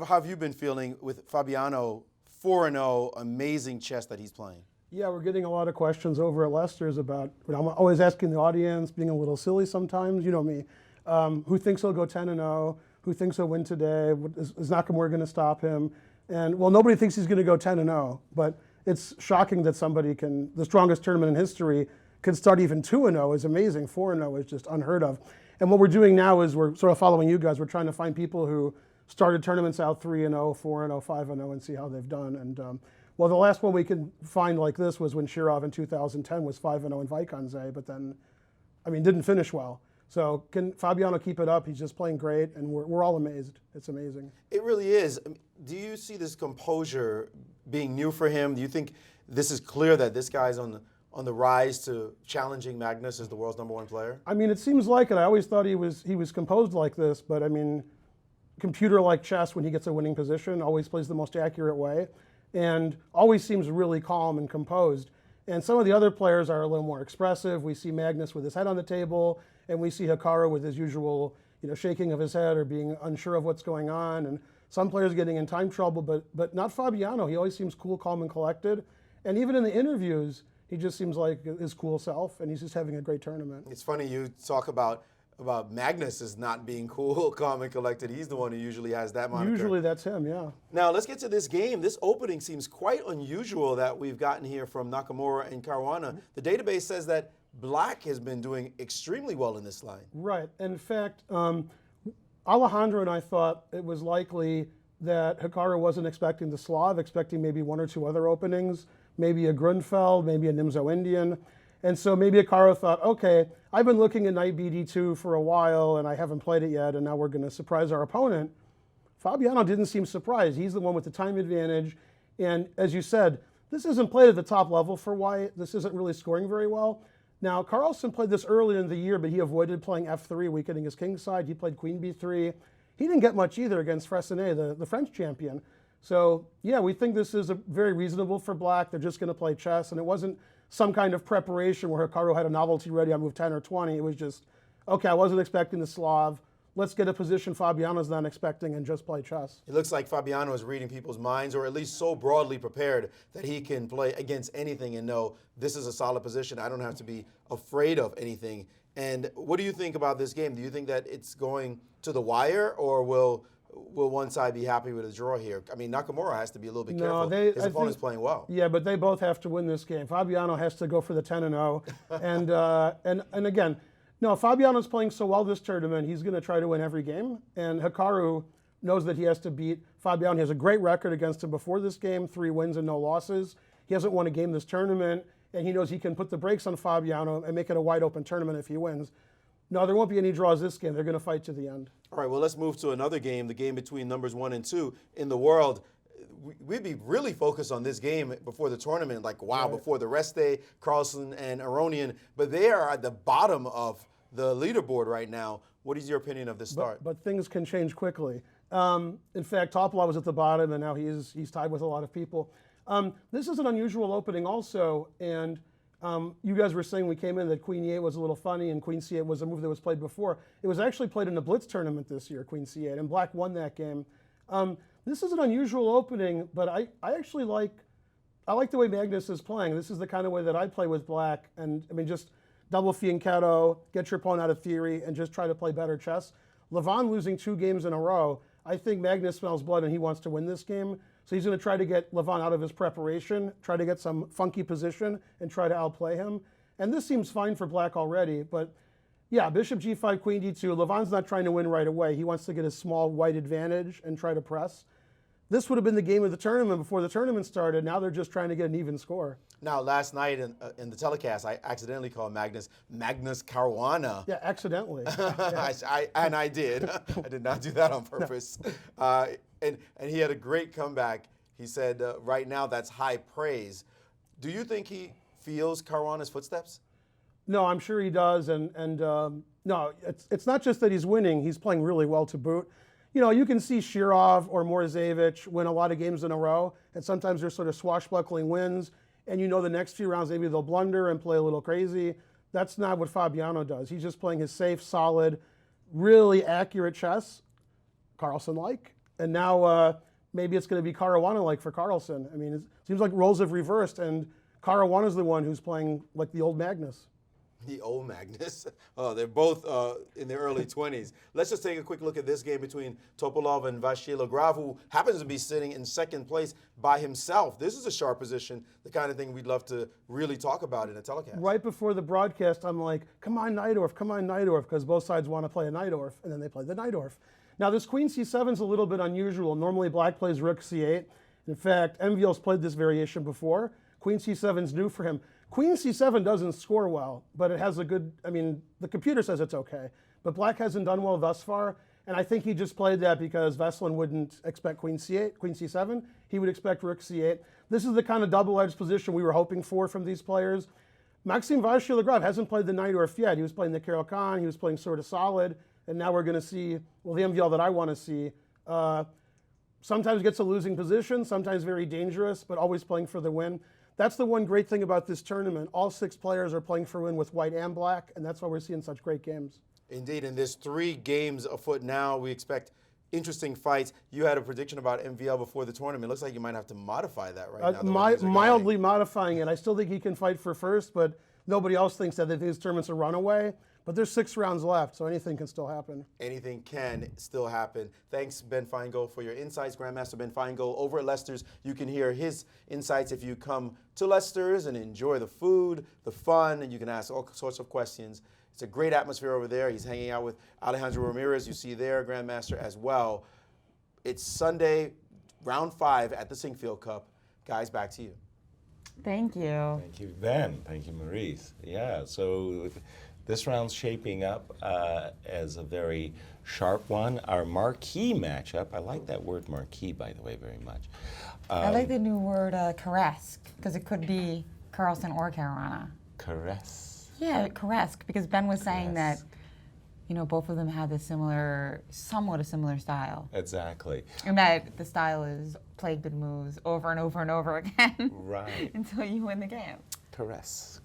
have you been feeling with Fabiano 4-0, amazing chess that he's playing? Yeah, we're getting a lot of questions over at Lester's about, I'm always asking the audience, being a little silly sometimes, you know me, who thinks he'll go 10-0, who thinks he'll win today, is Nakamura going to stop him? And, well, nobody thinks he's going to go 10-0, but it's shocking that somebody can, the strongest tournament in history, could start even 2-0 is amazing. 4-0 is just unheard of. And what we're doing now is we're sort of following you guys. We're trying to find people who started tournaments out 3-0, 4-0, 5-0, and see how they've done. And well, the last one we could find like this was when Shirov in 2010 was 5-0 in Vaikanze, but then, I mean, didn't finish well. So can Fabiano keep it up? He's just playing great, and we're all amazed. It's amazing. It really is. Do you see this composure being new for him? Do you think this is clear that this guy's on the rise to challenging Magnus as the world's #1 player? I mean, it seems like it. I always thought he was composed like this, but I mean, computer-like chess, when he gets a winning position, always plays the most accurate way, and always seems really calm and composed. And some of the other players are a little more expressive. We see Magnus with his head on the table, and we see Hikaru with his usual, shaking of his head or being unsure of what's going on. And some players getting in time trouble, but not Fabiano. He always seems cool, calm, and collected. And even in the interviews, he just seems like his cool self, and he's just having a great tournament. It's funny you talk about Magnus as not being cool, calm, and collected. He's the one who usually has that moniker. Usually that's him, yeah. Now let's get to this game. This opening seems quite unusual that we've gotten here from Nakamura and Caruana. The database says that Black has been doing extremely well in this line. Right. In fact, Alejandro and I thought it was likely that Hikaru wasn't expecting the Slav, expecting maybe one or two other openings, maybe a Grunfeld, maybe a Nimzo Indian. And so maybe Hikaru thought, okay, I've been looking at knight BD2 for a while and I haven't played it yet, and now we're going to surprise our opponent. Fabiano didn't seem surprised. He's the one with the time advantage. And as you said, this isn't played at the top level for White. This isn't really scoring very well. Now, Carlsen played this earlier in the year, but he avoided playing F3, weakening his king side. He played Queen B3. He didn't get much either against Fressinet, the French champion. So, yeah, we think this is very reasonable for Black. They're just going to play chess, and it wasn't some kind of preparation where Hikaru had a novelty ready on move 10 or 20. It was just, okay, I wasn't expecting the Slav. Let's get a position Fabiano's not expecting and just play chess. It looks like Fabiano is reading people's minds, or at least so broadly prepared that he can play against anything and know this is a solid position. I don't have to be afraid of anything. And what do you think about this game? Do you think that it's going to the wire, or will one side be happy with a draw here? I mean, Nakamura has to be a little bit careful. His opponent's playing well. Yeah, but they both have to win this game. Fabiano has to go for the 10-0. and again, no, Fabiano's playing so well this tournament, he's going to try to win every game. And Hikaru knows that he has to beat Fabiano. He has a great record against him before this game, 3 wins and no losses. He hasn't won a game this tournament, and he knows he can put the brakes on Fabiano and make it a wide open tournament if he wins. No, there won't be any draws this game. They're going to fight to the end. All right, well, let's move to another game, the game between numbers 1 and 2 in the world. We'd be really focused on this game before the tournament, like, wow, right. Before the rest day, Carlsen and Aronian, but they are at the bottom of the leaderboard right now. What is your opinion of this start? But things can change quickly. In fact, Topalov was at the bottom, and now he's tied with a lot of people. This is an unusual opening also, and you guys were saying we came in that Queen E8 was a little funny, and Queen C8 was a move that was played before. It was actually played in the Blitz tournament this year, Queen C8, and Black won that game. This is an unusual opening, but I actually like the way Magnus is playing. This is the kind of way that I play with Black, and I mean, just double fianchetto, get your pawn out of theory, and just try to play better chess. Levon losing 2 games in a row, I think Magnus smells blood and he wants to win this game. So he's going to try to get Levon out of his preparation, try to get some funky position, and try to outplay him. And this seems fine for Black already, but Yeah, bishop g5, queen d2. Levan's not trying to win right away. He wants to get a small white advantage and try to press. This would have been the game of the tournament before the tournament started. Now they're just trying to get an even score. Now, last night in the telecast, I accidentally called Magnus Caruana. Yeah, accidentally. And I did. I did not do that on purpose. And he had a great comeback. He said, right now, that's high praise. Do you think he feels Caruana's footsteps? No, I'm sure he does. And no, it's not just that he's winning. He's playing really well to boot. You know, you can see Shirov or Morozevich win a lot of games in a row, and sometimes they're sort of swashbuckling wins, and you know the next few rounds maybe they'll blunder and play a little crazy. That's not what Fabiano does. He's just playing his safe, solid, really accurate chess, Carlsen-like. And now maybe it's going to be Caruana-like for Carlsen. I mean, it seems like roles have reversed, and Caruana's the one who's playing like the old Magnus. The old Magnus. Oh, they're both in their early 20s. Let's just take a quick look at this game between Topalov and Vachier-Lagrave, who happens to be sitting in second place by himself. This is a sharp position, the kind of thing we'd love to really talk about in a telecast. Right before the broadcast, I'm like, come on, Najdorf, because both sides want to play a Najdorf, and then they play the Najdorf. Now, this queen c7 is a little bit unusual. Normally, black plays rook c8. In fact, MVL's played this variation before. Queen c7 is new for him. Queen c7 doesn't score well, but it has a good, I mean, the computer says it's okay. But black hasn't done well thus far, and I think he just played that because Veselin wouldn't expect queen c8, queen c7. He would expect rook c8. This is the kind of double-edged position we were hoping for from these players. Maxime Vachier-Lagrave hasn't played the Najdorf yet. He was playing the Caro-Kann, he was playing sort of solid, and now we're going to see, well, the MVL that I want to see. Sometimes gets a losing position, sometimes very dangerous, but always playing for the win. That's the one great thing about this tournament. All 6 players are playing for win with white and black, and that's why we're seeing such great games. Indeed, and there's 3 games afoot now. We expect interesting fights. You had a prediction about MVL before the tournament. Looks like you might have to modify that right now. Mildly modifying it. I still think he can fight for first, but nobody else thinks that. They think this tournament's a runaway. But there's 6 rounds left, so anything can still happen. Anything can still happen. Thanks, Ben Feingold, for your insights. Grandmaster Ben Feingold over at Leicester's. You can hear his insights if you come to Leicester's and enjoy the food, the fun, and you can ask all sorts of questions. It's a great atmosphere over there. He's hanging out with Alejandro Ramirez, you see there, Grandmaster, as well. It's Sunday, round 5 at the Sinquefield Cup. Guys, back to you. Thank you. Thank you, Ben. Thank you, Maurice. Yeah, so this round's shaping up as a very sharp one. Our marquee matchup, I like that word marquee, by the way, very much. I like the new word caress, because it could be Carlsen or Caruana. Caress. Yeah, caress, because Ben was saying that, you know, both of them have this somewhat a similar style. Exactly. And that the style is play good moves over and over and over again. Right. Until you win the game. Caress.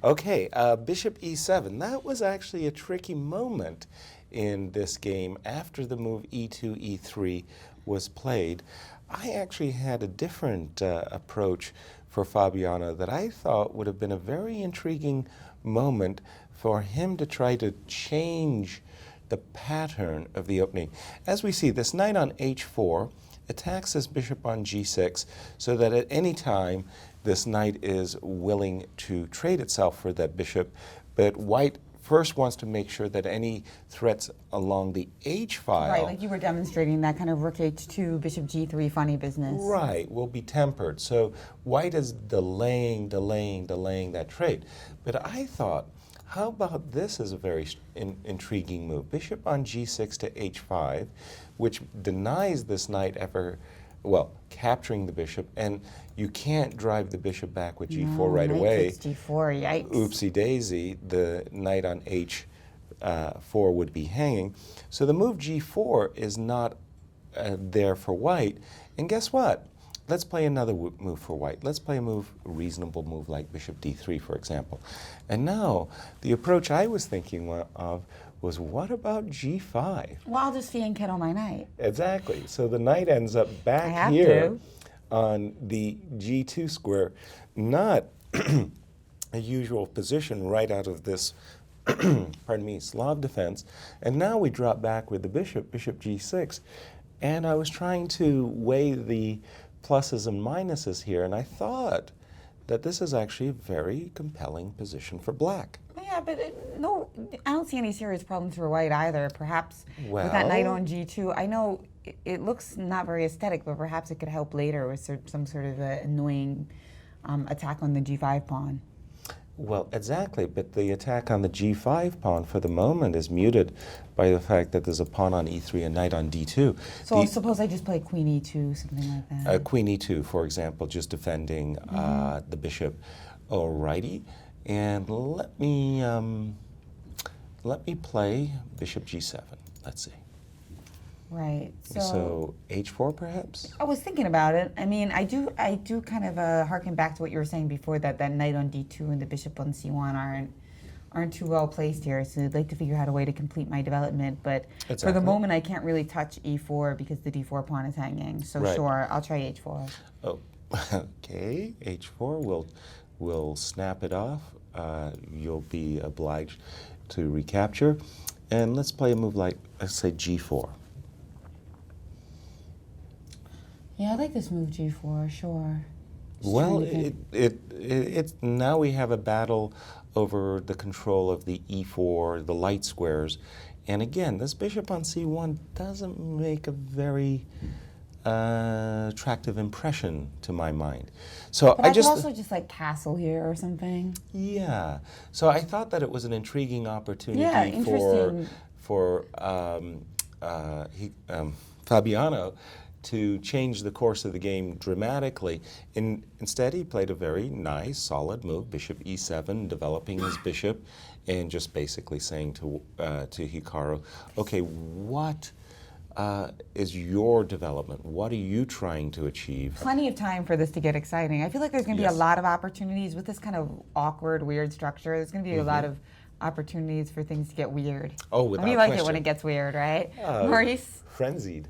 Okay, bishop e7. That was actually a tricky moment in this game after the move e2, e3 was played. I actually had a different approach for Fabiano that I thought would have been a very intriguing moment for him to try to change the pattern of the opening. As we see, this knight on h4 attacks this bishop on g6 so that at any time this knight is willing to trade itself for that bishop, but white first wants to make sure that any threats along the h file... Right, like you were demonstrating that kind of rook h2, bishop g3 funny business. Right, will be tempered. So white is delaying that trade. But I thought, how about this as a very intriguing move? Bishop on g6 to h5, which denies this knight ever, well, capturing the bishop, and you can't drive the bishop back with g4 right away. g4, yikes. Oopsie daisy, the knight on h4 would be hanging. So the move g4 is not there for white. And guess what? Let's play another move for white. Let's play a reasonable move like bishop d3, for example. And now, the approach I was thinking of was, what about g5? Well, I'll just fianchetto my knight. Exactly. So the knight ends up back here on the g2 square, not a usual position right out of this, pardon me, Slav defense. And now we drop back with the bishop g6. And I was trying to weigh the pluses and minuses here, and I thought that this is actually a very compelling position for black. Yeah, Yeah, but no, I don't see any serious problems for white either. Perhaps with that Well- knight on g2, I know it looks not very aesthetic, but perhaps it could help later with some sort of annoying attack on the g5 pawn. Well, exactly, but the attack on the g5 pawn for the moment is muted by the fact that there's a pawn on e3 and knight on d2. So suppose I just play queen e2, something like that. Queen e2, for example, just defending the bishop. Alrighty, and let me play bishop g7. Let's see. Right. So h4 perhaps? I was thinking about it. I mean, I do kind of harken back to what you were saying before, that knight on d2 and the bishop on c1 aren't too well placed here. So I'd like to figure out a way to complete my development. But for the Exactly. moment, I can't really touch e4 because the d4 pawn is hanging. So Right. sure, I'll try h4. Oh, okay. h4. We'll snap it off. You'll be obliged to recapture, and let's play a move like, let's say g4. Yeah, I like this move g4. Sure. Just Well, trying to it's now we have a battle over the control of the e4, the light squares, and again, this bishop on c1 doesn't make a very attractive impression to my mind. So But I could also just like castle here or something. yeah. So I thought that it was an intriguing opportunity Yeah, interesting. for Fabiano to change the course of the game dramatically. Instead, he played a very nice, solid move, bishop e7, developing his bishop, and just basically saying to Hikaru, okay, what is your development? What are you trying to achieve? Plenty of time for this to get exciting. I feel like there's going to be a Yes. lot of opportunities with this kind of awkward, weird structure. There's going to be a lot of opportunities for things to get weird. Oh, And without we like it when question. it gets weird, right? Maurice? Frenzied.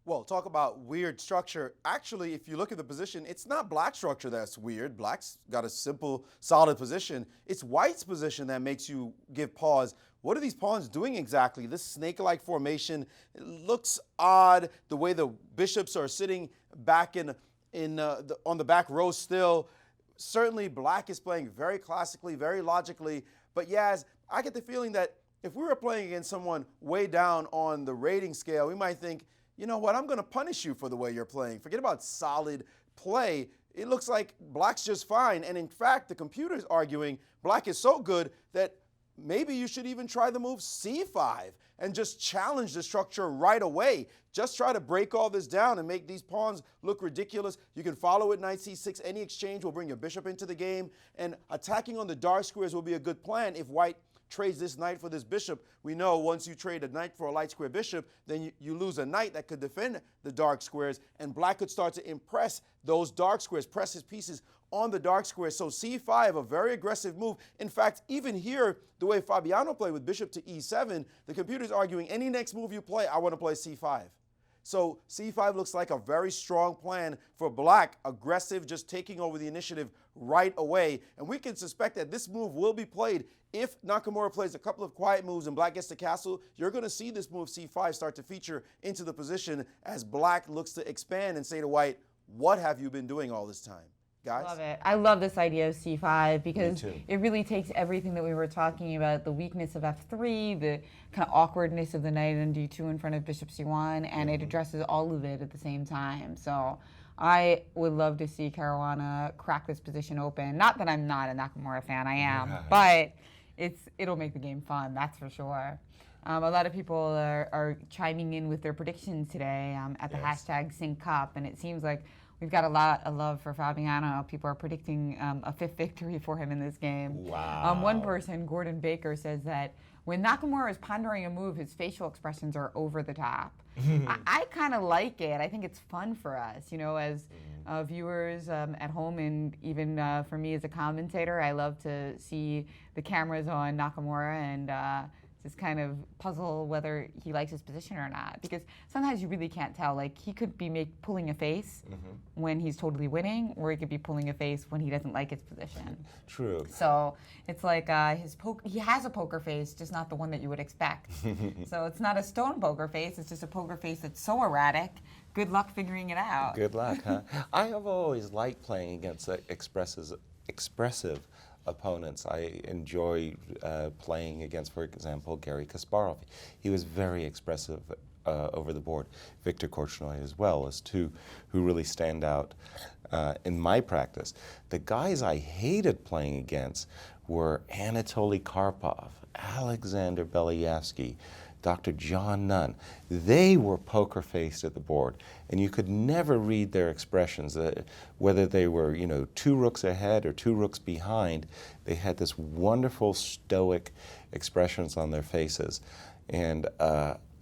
Well, talk about weird structure. Actually, if you look at the position, it's not black's structure that's weird. Black's got a simple, solid position. It's white's position that makes you give pause. What are these pawns doing exactly? This snake-like formation, it looks odd. The way the bishops are sitting back on the back row still. Certainly, black is playing very classically, very logically. But Yaz, I get the feeling that if we were playing against someone way down on the rating scale, we might think, you know what, I'm going to punish you for the way you're playing. Forget about solid play. It looks like black's just fine. And in fact, the computer's arguing black is so good that maybe you should even try the move c5 and just challenge the structure right away. Just try to break all this down and make these pawns look ridiculous. You can follow it knight c6. Any exchange will bring your bishop into the game. And attacking on the dark squares will be a good plan if white trades this knight for this bishop. We know once you trade a knight for a light square bishop, then you lose a knight that could defend the dark squares, and black could start to impress those dark squares, press his pieces on the dark squares. So c5, a very aggressive move. In fact, even here, the way Fabiano played with bishop to e7, the computer's arguing any next move you play, I want to play c5. So c5 looks like a very strong plan for black, aggressive, just taking over the initiative right away. And we can suspect that this move will be played. If Nakamura plays a couple of quiet moves and black gets the castle, you're going to see this move c5 start to feature into the position as black looks to expand and say to white, what have you been doing all this time? Guys? Love it. I love this idea of c5 because too. it really takes everything that we were talking about, the weakness of f3, the kind of awkwardness of the knight on d2 in front of bishop c1, and it addresses all of it at the same time. So I would love to see Caruana crack this position open. Not that I'm not a Nakamura fan, I am, but it'll make the game fun, that's for sure. A lot of people are chiming in with their predictions today at the hashtag SyncCup, and it seems like we've got a lot of love for Fabiano. People are predicting a 5th victory for him in this game. Wow. One person, Gordon Baker, says that when Nakamura is pondering a move, his facial expressions are over the top. I kind of like it. I think it's fun for us, you know, as viewers at home, and even for me as a commentator. I love to see the cameras on Nakamura and just kind of puzzle whether he likes his position or not, because sometimes you really can't tell. Like, he could be pulling a face when he's totally winning, or he could be pulling a face when he doesn't like his position. True. So it's like he has a poker face, just not the one that you would expect. So it's not a stone poker face, it's just a poker face that's so erratic. Good luck figuring it out. Good luck, huh? I have always liked playing against expressive opponents. I enjoy playing against, for example, Garry Kasparov. He was very expressive over the board. Viktor Korchnoi as well as two who really stand out in my practice. The guys I hated playing against were Anatoly Karpov, Alexander Beloyevsky, Dr. John Nunn. They were poker-faced at the board, and you could never read their expressions, whether they were, you know, 2 rooks ahead or 2 rooks behind. They had this wonderful stoic expressions on their faces, and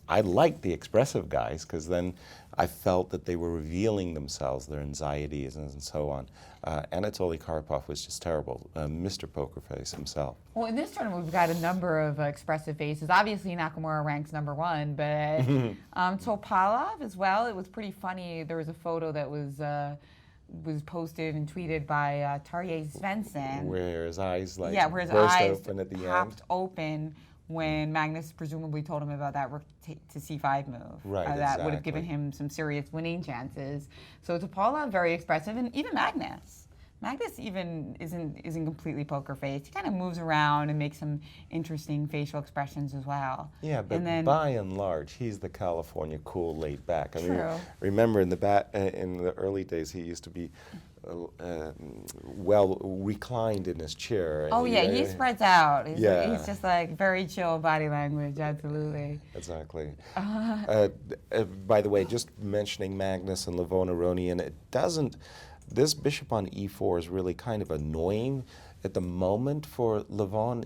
I liked the expressive guys because then I felt that they were revealing themselves, their anxieties and so on. Anatoly Karpov was just terrible, Mr. Poker Face himself. Well, in this tournament, we've got a number of expressive faces. Obviously, Nakamura ranks #1, but Topalov as well. It was pretty funny. There was a photo that was posted and tweeted by Tarjei Svensson. Where his eyes where his burst eyes open at the popped end. open when Magnus presumably told him about that rook to c5 move. Right, that would have exactly. given him some serious winning chances. So Topalov, very expressive, and even Magnus. Magnus even isn't completely poker faced. He kind of moves around and makes some interesting facial expressions as well. Yeah, but and then, by and large, he's the California cool, laid back. I mean, True. remember in the early days, he used to be well reclined in his chair. oh yeah, he spreads out. He's Yeah. just like very chill body language, absolutely. Exactly. By the way, just mentioning Magnus and Levon Aronian, it doesn't. This bishop on e4 is really kind of annoying at the moment for Levon.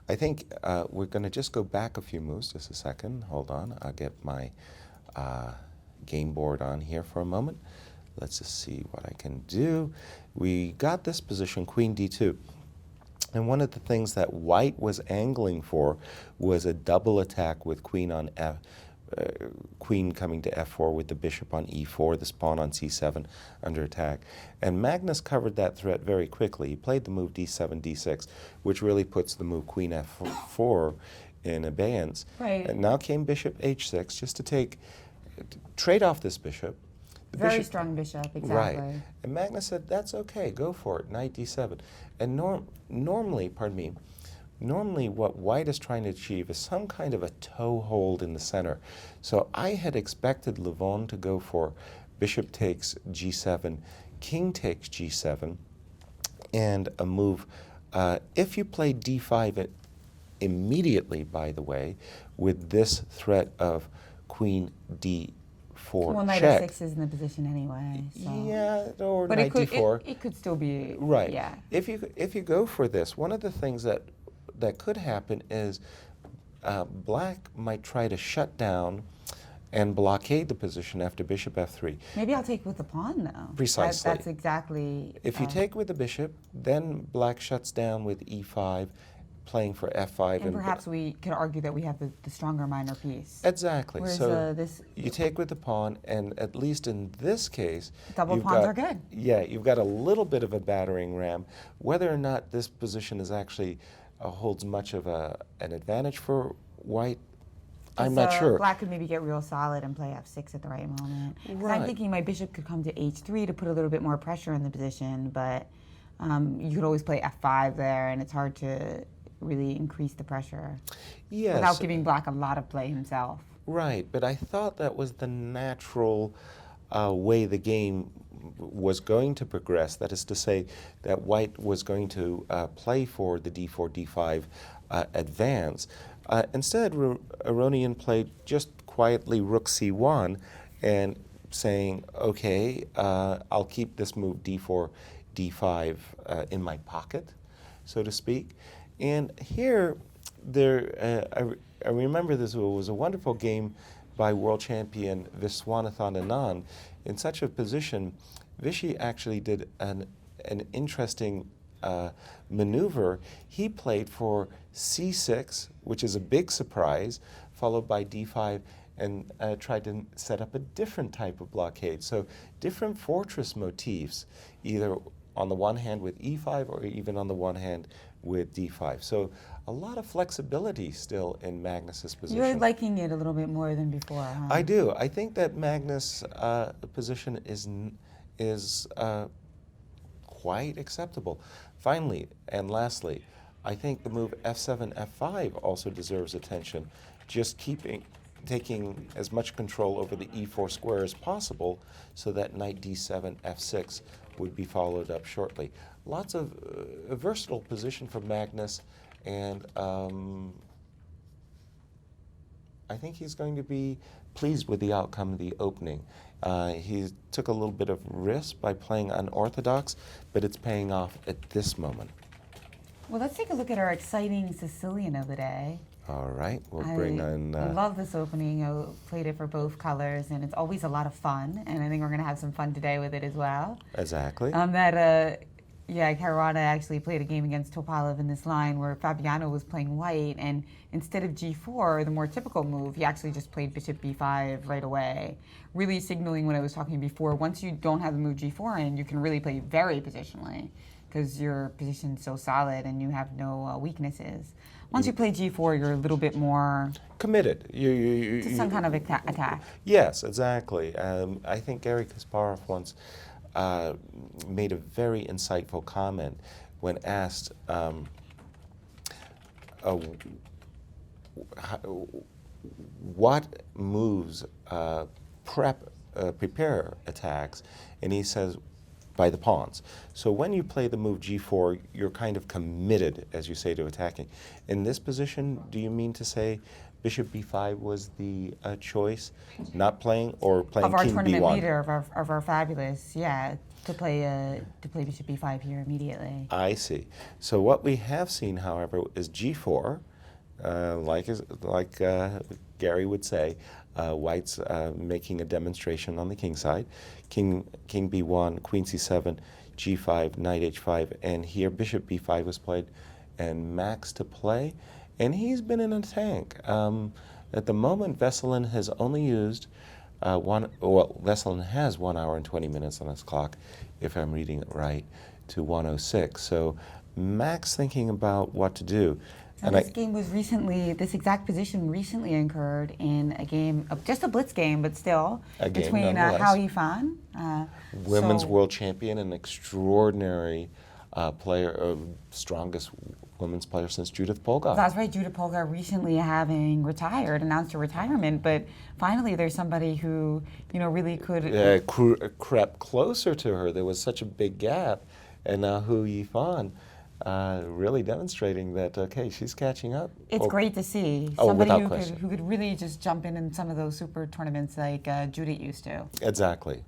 I think we're going to just go back a few moves. Just a second. Hold on. I'll get my game board on here for a moment. Let's just see what I can do. We got this position, Queen d2. And one of the things that White was angling for was a double attack with Queen on Queen coming to f4 with the bishop on e4, this pawn on c7 under attack. And Magnus covered that threat very quickly. He played the move d7, d6, which really puts the move Queen f4 in abeyance. Right. And now came bishop h6 just to trade off this bishop. The Very strong bishop, exactly. Right. And Magnus said, that's okay, go for it, knight d7. And normally what White is trying to achieve is some kind of a toe hold in the center. So I had expected Levon to go for bishop takes g7, king takes g7, and a move. If you play d5 immediately, by the way, with this threat of queen d4 well, knight check. f6 is in the position anyway. So. Yeah, or But knight d4. It could still be Right. Yeah. If you go for this, one of the things that could happen is Black might try to shut down and blockade the position after bishop f3. Maybe I'll take with the pawn though. Precisely. That's exactly. If you take with the bishop, then Black shuts down with e5, playing for f5. and perhaps we could argue that we have the stronger minor piece. Exactly. Whereas, so this you take with the pawn, and at least in this case, double you've pawns got- are good. Yeah, you've got a little bit of a battering ram. Whether or not this position is actually holds much of an advantage for White, I'm not sure. Black could maybe get real solid and play f6 at the right moment. 'Cause Right. I'm thinking my bishop could come to h3 to put a little bit more pressure in the position, but you could always play f5 there, and it's hard to really increase the pressure Yes. without giving Black a lot of play himself. Right, but I thought that was the natural way the game was going to progress. That is to say, that White was going to play for the d4, d5 advance. Instead, Aronian played just quietly rook c1 and saying, okay, I'll keep this move d4, d5 in my pocket, so to speak. And here, I remember this was a wonderful game by world champion Viswanathan Anand. In such a position, Vishy actually did an interesting maneuver. He played for c6, which is a big surprise, followed by d5, and tried to set up a different type of blockade. So different fortress motifs, either on the one hand with e5 or even on the one hand with d5. So a lot of flexibility still in Magnus's position. You're liking it a little bit more than before, huh? I do. I think that Magnus' position is quite acceptable. Finally, and lastly, I think the move f7, f5 also deserves attention. Just taking as much control over the e4 square as possible so that knight d7, f6 would be followed up shortly. Lots of a versatile position for Magnus, and I think he's going to be pleased with the outcome of the opening. He took a little bit of risk by playing unorthodox, but it's paying off at this moment. Well, let's take a look at our exciting Sicilian of the day. All right, we'll bring on... I love this opening. I played it for both colors, and it's always a lot of fun, and I think we're going to have some fun today with it as well. Exactly. Caruana actually played a game against Topalov in this line where Fabiano was playing white, and instead of g4, the more typical move, he actually just played bishop b5 right away, really signaling what I was talking before. Once you don't have the move g4 in, you can really play very positionally because your position's so solid and you have no weaknesses. Once you play g4, you're a little bit more committed. To some kind of attack. Yes, exactly. I think Garry Kasparov once made a very insightful comment when asked what moves prepare attacks, and he says by the pawns. So when you play the move g4, you're kind of committed, as you say, to attacking. In this position, do you mean to say bishop b5 was the choice, not playing, or playing of our king tournament b1? leader, of our fabulous, to play bishop b5 here immediately. I see. So what we have seen, however, is g4, like Gary would say, White's making a demonstration on the king side. King b1, queen c7, g5, knight h5, and here bishop b5 was played, and Max to play, and he's been in a tank. At the moment, Veselin has only used Veselin has 1 hour and 20 minutes on his clock, if I'm reading it right, to 1:06. So Max thinking about what to do. And this game was this exact position recently occurred in a game, just a blitz game, but still, between Hao Yifan. Women's world champion, an extraordinary player, strongest women's player since Judith Polgar. That's right, Judith Polgar recently having announced her retirement, but finally there's somebody who, really could... crept closer to her. There was such a big gap, and now Hao Yifan really demonstrating that, she's catching up. It's great to see somebody who could really just jump in some of those super tournaments like Judith used to. Exactly.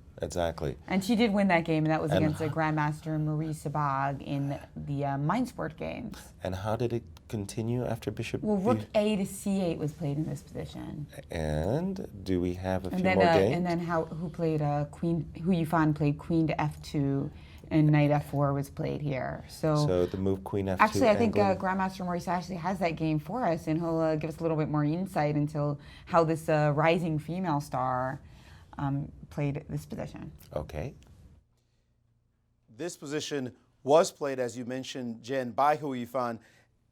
And she did win that game, and that was against a Grandmaster Maurice Ashley in the Mindsport games. And how did it continue after bishop? Well, rook a to c8 was played in this position. And do we have a few more games? And then Hao Yifan played queen to f2, and knight f4 was played here. So the move queen f2. Actually, I think Grandmaster Maurice Ashley has that game for us, and he'll give us a little bit more insight into how this rising female star played this position. Okay. This position was played, as you mentioned, Jen, by Hao Yifan.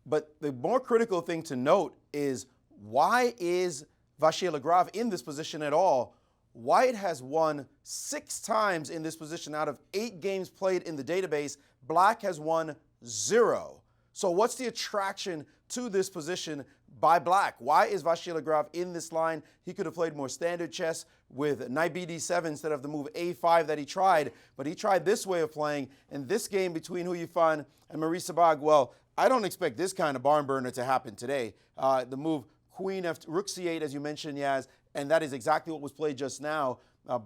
But the more critical thing to note is, why is Vachier Lagrave in this position at all? White has won 6 times in this position out of 8 games played in the database. Black has won 0. So what's the attraction to this position by Black? Why is Vachier Lagrave in this line? He could have played more standard chess with knight bd7 instead of the move a5 that he tried, but he tried this way of playing. In this game between Hao Yifan and Maurice Ashley, well, I don't expect this kind of barn burner to happen today. The move queen rook c8, as you mentioned, Yaz, and that is exactly what was played just now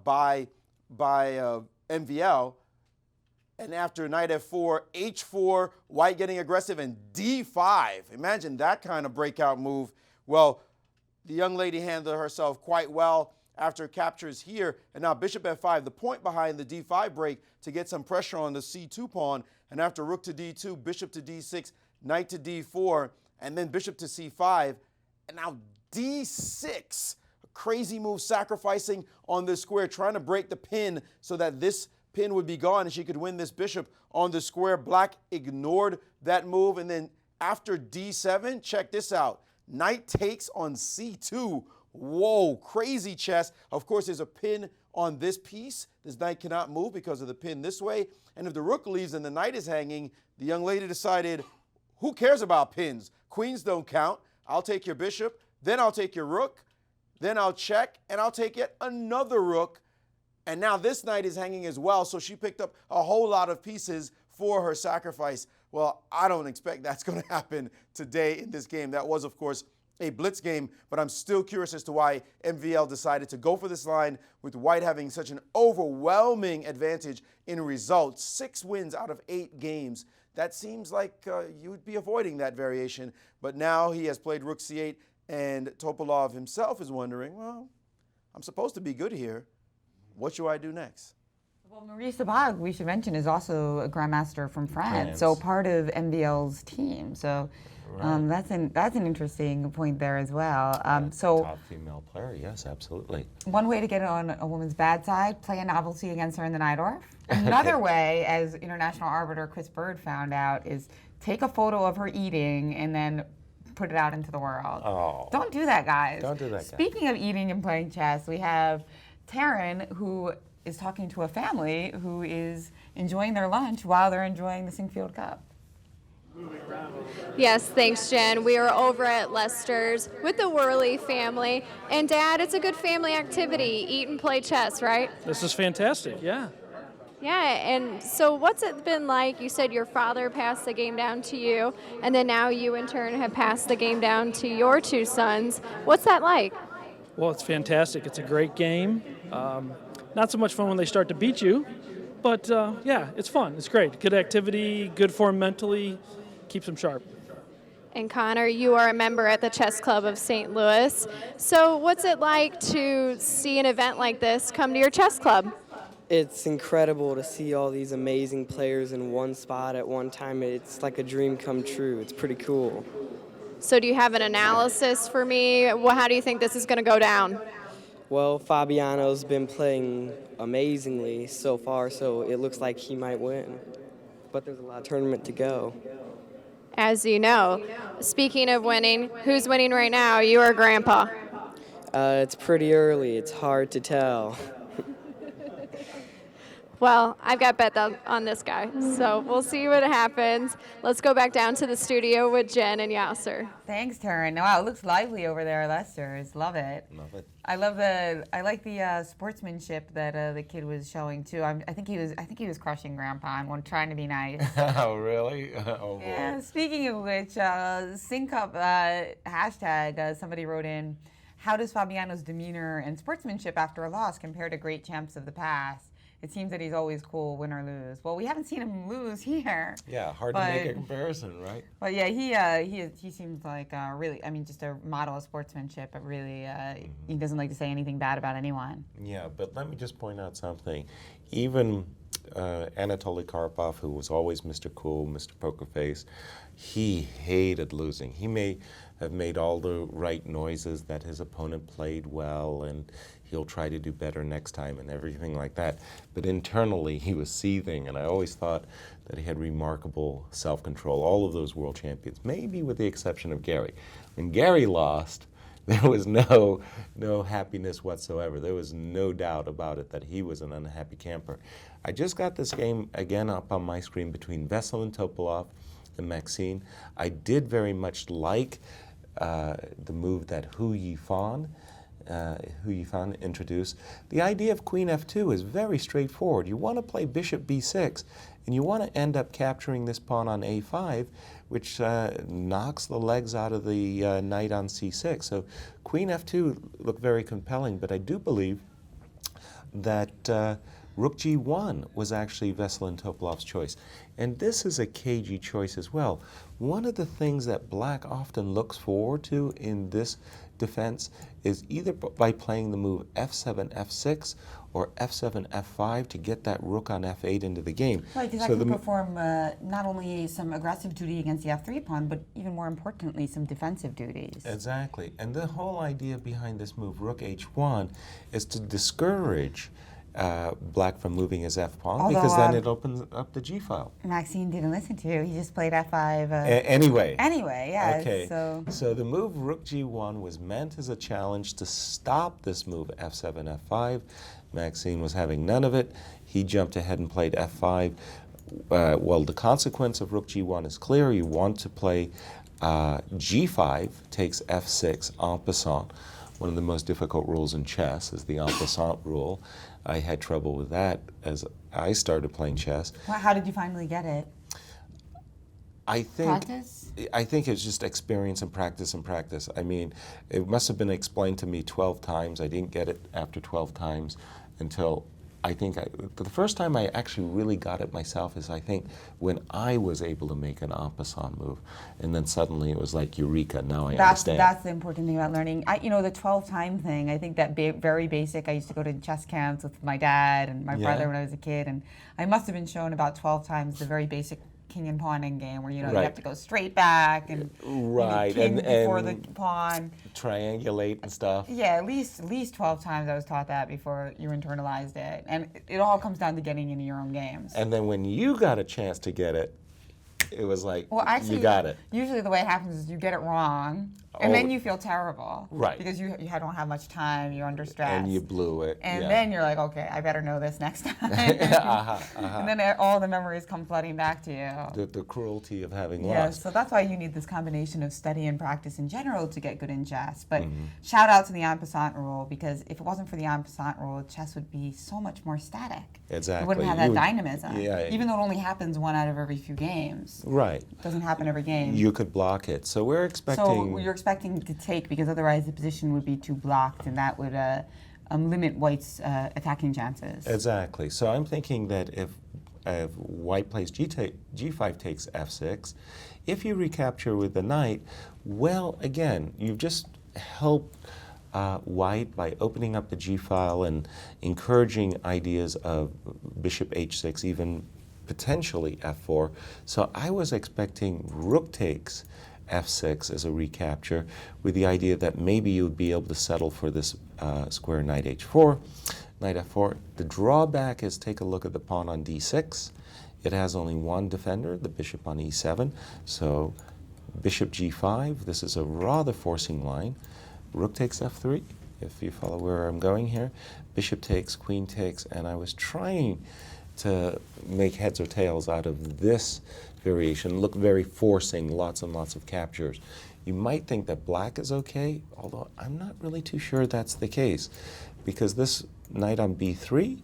by MVL. And after knight f4, h4, White getting aggressive, and d5. Imagine that kind of breakout move. Well, the young lady handled herself quite well after captures here. And now bishop f5, the point behind the d5 break to get some pressure on the c2 pawn. And after rook to d2, bishop to d6, knight to d4, and then bishop to c5. And now d6. A crazy move, sacrificing on this square, trying to break the pin so that this pin would be gone and she could win this bishop on the square. Black ignored that move, and then after d7, check this out. Knight takes on c2. Whoa, crazy chess. Of course, there's a pin on this piece. This knight cannot move because of the pin this way. And if the rook leaves and the knight is hanging, the young lady decided, who cares about pins? Queens don't count. I'll take your bishop, then I'll take your rook, then I'll check, and I'll take yet another rook. And now this knight is hanging as well, so she picked up a whole lot of pieces for her sacrifice. Well, I don't expect that's going to happen today in this game. That was, of course, a blitz game, but I'm still curious as to why MVL decided to go for this line with white having such an overwhelming advantage in results. 6 wins out of 8 games. That seems like you would be avoiding that variation, but now he has played rook c8, and Topalov himself is wondering, well, I'm supposed to be good here. What should I do next? Well, Maurice Ashley, we should mention, is also a grandmaster from France, so part of MVL's team. So that's an interesting point there as well. So top female player, yes, absolutely. One way to get on a woman's bad side, play a novelty against her in the Najdorf. Another way, as international arbiter Chris Bird found out, is take a photo of her eating and then put it out into the world. Oh. Don't do that, guys. Don't do that, guys. Speaking of eating and playing chess, we have Taryn, who is talking to a family who is enjoying their lunch while they're enjoying the Sinquefield Cup. Yes, thanks, Jen. We are over at Lester's with the Worley family. And Dad, it's a good family activity, eat and play chess, right? This is fantastic, yeah. Yeah, and so what's it been like? You said your father passed the game down to you, and then now you in turn have passed the game down to your 2 sons. What's that like? Well, it's fantastic. It's a great game. Not so much fun when they start to beat you, but yeah, it's fun. It's great. Good activity, good form mentally, keeps them sharp. And Connor, you are a member at the Chess Club of St. Louis. So what's it like to see an event like this come to your chess club? It's incredible to see all these amazing players in one spot at one time. It's like a dream come true. It's pretty cool. So do you have an analysis for me? How do you think this is going to go down? Well, Fabiano's been playing amazingly so far, so it looks like he might win. But there's a lot of tournament to go. As you know, speaking of winning, who's winning right now, you or Grandpa? It's pretty early. It's hard to tell. Well, I've got bet on this guy, so we'll see what happens. Let's go back down to the studio with Jen and Yasser. Thanks, Taryn. Wow, it looks lively over there, Lester's. Love it. Love it. I like the sportsmanship that the kid was showing too. I think he was crushing Grandpa and trying to be nice. Oh, really? Oh, Yeah. boy. Speaking of which, Sync Up hashtag. Somebody wrote in, how does Fabiano's demeanor and sportsmanship after a loss compare to great champs of the past? It seems that he's always cool, win or lose. Well, we haven't seen him lose here. Yeah, hard to make a comparison, right? But yeah, he seems like really, I mean, just a model of sportsmanship. But really, he doesn't like to say anything bad about anyone. Yeah, but let me just point out something. Even Anatoly Karpov, who was always Mr. Cool, Mr. Poker Face, he hated losing. He may have made all the right noises that his opponent played well and he'll try to do better next time and everything like that. But internally, he was seething, and I always thought that he had remarkable self-control. All of those world champions, maybe with the exception of Gary. When Gary lost, there was no happiness whatsoever. There was no doubt about it that he was an unhappy camper. I just got this game again up on my screen between Vesel and Topalov and Maxine. I did very much like the move that Hu Yifan introduced. The idea of Queen F2 is very straightforward. You want to play Bishop B6, and you want to end up capturing this pawn on A5, which knocks the legs out of the knight on C6. So Queen F2 looked very compelling, but I do believe that Rook G1 was actually Vesel and Topalov's choice. And this is a cagey choice as well. One of the things that Black often looks forward to in this defense is either by playing the move F7, F6, or F7, F5 to get that rook on F8 into the game. Right, because that can perform not only some aggressive duty against the F3 pawn, but even more importantly, some defensive duties. Exactly. And the whole idea behind this move, Rook H1, is to discourage Black from moving his F pawn, because then it opens up the G file. Maxine didn't listen to you. He just played F5. Anyway. Anyway, yeah. Okay. So the move Rook G1 was meant as a challenge to stop this move F7, F5. Maxine was having none of it. He jumped ahead and played f5. Well, the consequence of rook g1 is clear. You want to play g5 takes f6 en passant. One of the most difficult rules in chess is the en passant rule. I had trouble with that as I started playing chess. Well, how did you finally get it? I think Practice? I think it's just experience and practice and practice. I mean, it must have been explained to me 12 times. I didn't get it after 12 times until I think the first time I actually really got it myself is I think when I was able to make an en passant move, and then suddenly it was like eureka. Now I understand. That's the important thing about learning. The 12-time thing. I think that very basic. I used to go to chess camps with my dad and my brother when I was a kid, and I must have been shown about 12 times the very basic king and pawn in game, where you have to go straight back and king before the pawn, triangulate and stuff. Yeah, at least 12 times I was taught that before you internalized it, and it all comes down to getting into your own games. And then when you got a chance to get it, it was like, well, actually, you got it. Usually the way it happens is you get it wrong, and then you feel terrible. Right. Because you don't have much time, you're under stress. And you blew it. And then you're like, okay, I better know this next time. And then all the memories come flooding back to you. The cruelty of having lost. lost. So that's why you need this combination of study and practice in general to get good in chess. But shout out to the en passant rule, because if it wasn't for the en passant rule, chess would be so much more static. Exactly. It wouldn't have that dynamism. Yeah. Even though it only happens one out of every few games. Right. It doesn't happen every game. You could block it. So we're expecting... So you're expecting to take, because otherwise the position would be too blocked, and that would limit White's attacking chances. Exactly. So I'm thinking that if White plays g5 takes f6, if you recapture with the knight, well, again, you've just helped White by opening up the g-file and encouraging ideas of bishop h6, even potentially f4. So I was expecting rook takes f6 as a recapture, with the idea that maybe you would be able to settle for this square knight h4, knight f4. The drawback is, take a look at the pawn on d6. It has only one defender, the bishop on e7. So bishop g5, this is a rather forcing line. Rook takes f3, if you follow where I'm going here. Bishop takes, queen takes, and I was trying to make heads or tails out of this variation. Look very forcing, lots and lots of captures. You might think that black is okay, although I'm not really too sure that's the case, because this knight on b3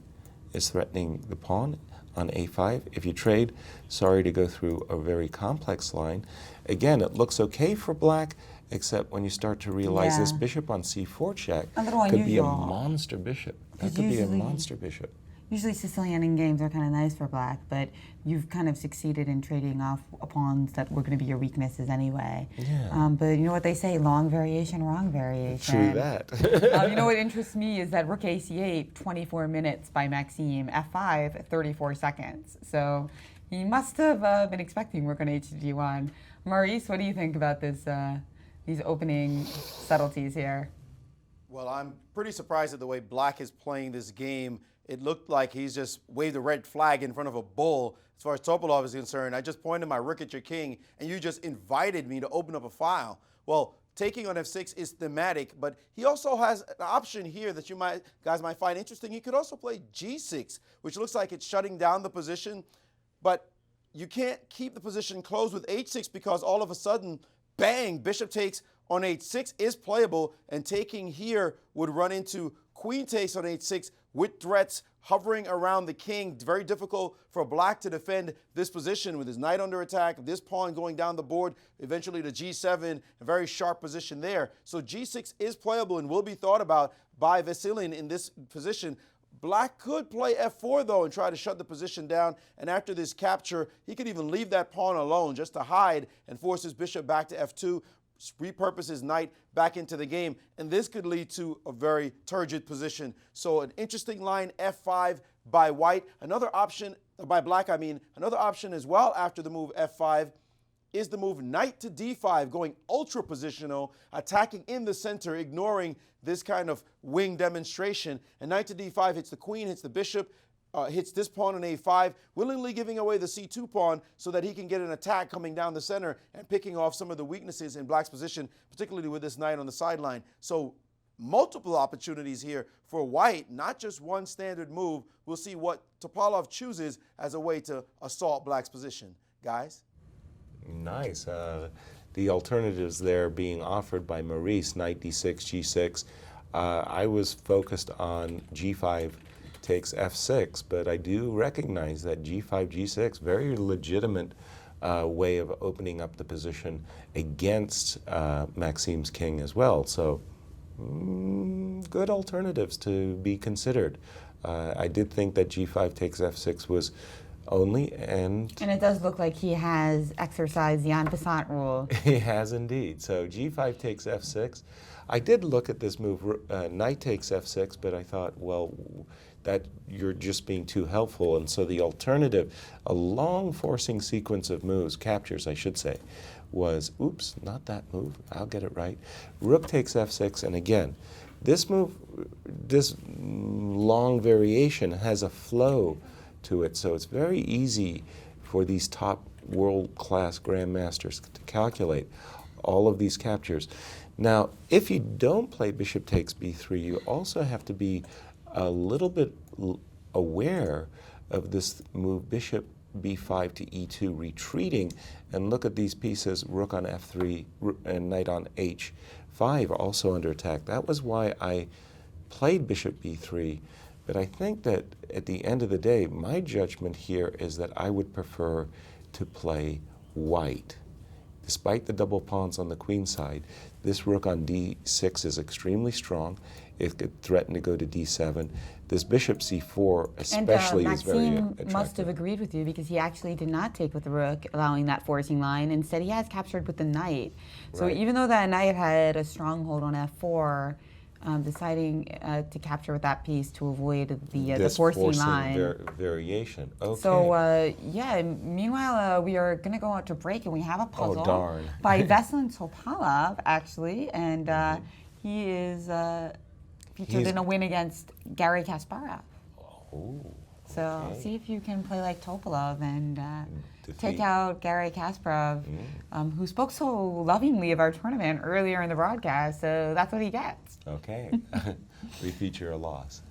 is threatening the pawn on a5. If you trade, sorry to go through a very complex line. Again, it looks okay for black, except when you start to realize this bishop on c4 check could be a monster bishop. That could be a monster bishop. Usually Sicilian in games are kind of nice for black, but you've kind of succeeded in trading off pawns that were going to be your weaknesses anyway. Yeah. But you know what they say, long variation, wrong variation. True that. You know what interests me is that rook ac8, 24 minutes by Maxime, f5, 34 seconds. So he must have been expecting rook on h1. Maurice, what do you think about this, these opening subtleties here? Well, I'm pretty surprised at the way black is playing this game. It looked like he's just waved a red flag in front of a bull as far as Topalov is concerned. I just pointed my rook at your king, and you just invited me to open up a file. Well, taking on f6 is thematic, but he also has an option here that you guys might find interesting. He could also play g6, which looks like it's shutting down the position, but you can't keep the position closed with h6, because all of a sudden, bang, bishop takes on h6 is playable, and taking here would run into queen takes on h6 with threats hovering around the king. Very difficult for black to defend this position with his knight under attack, this pawn going down the board, eventually to g7, a very sharp position there. So g6 is playable and will be thought about by Vasilian in this position. Black could play f4, though, and try to shut the position down. And after this capture, he could even leave that pawn alone just to hide and force his bishop back to f2, repurpose his knight back into the game. And this could lead to a very turgid position. So an interesting line, f5 by white. Another option, by black, I mean, another option as well after the move f5 is the move knight to d5, going ultra positional, attacking in the center, ignoring this kind of wing demonstration. And knight to d5 hits the queen, hits the bishop, hits this pawn on a5, willingly giving away the c2 pawn so that he can get an attack coming down the center and picking off some of the weaknesses in black's position, particularly with this knight on the sideline. So multiple opportunities here for white, not just one standard move. We'll see what Topalov chooses as a way to assault black's position. Guys? Nice. The alternatives there being offered by Maurice, knight d6, g6. I was focused on g5 takes f6, but I do recognize that g5, g6, very legitimate way of opening up the position against Maxim's king as well. So good alternatives to be considered. I did think that g5 takes f6 was only, and it does look like he has exercised the en passant rule. he has indeed. So g5 takes f6. I did look at this move, knight takes f6, but I thought, well, that you're just being too helpful, and so the alternative, a long forcing sequence of moves, captures I should say, was, oops, not that move, I'll get it right. Rook takes f6, and again, this move, this long variation has a flow to it, so it's very easy for these top world-class grandmasters to calculate all of these captures. Now, if you don't play bishop takes b3, you also have to be a little bit aware of this move bishop b5 to e2 retreating, and look at these pieces, rook on f3 and knight on h5 also under attack. That was why I played bishop b3, but I think that at the end of the day, my judgment here is that I would prefer to play white. Despite the double pawns on the queen side, this rook on d6 is extremely strong. It could threaten to go to d7. This bishop c4 especially is very attractive. Maxime must have agreed with you, because he actually did not take with the rook, allowing that forcing line. Instead, he has captured with the knight. So Right. even though that knight had a stronghold on f4, deciding to capture with that piece to avoid the This forcing line. Variation. Okay. So yeah, meanwhile, we are going to go out to break, and we have a puzzle darn. by Veselin Topalov, actually, and he is featured He's- in a win against Garry Kasparov. Oh, So okay. see if you can play like Topalov and Defeat. take out Garry Kasparov, who spoke so lovingly of our tournament earlier in the broadcast, so that's what he gets. Okay. We feature a loss.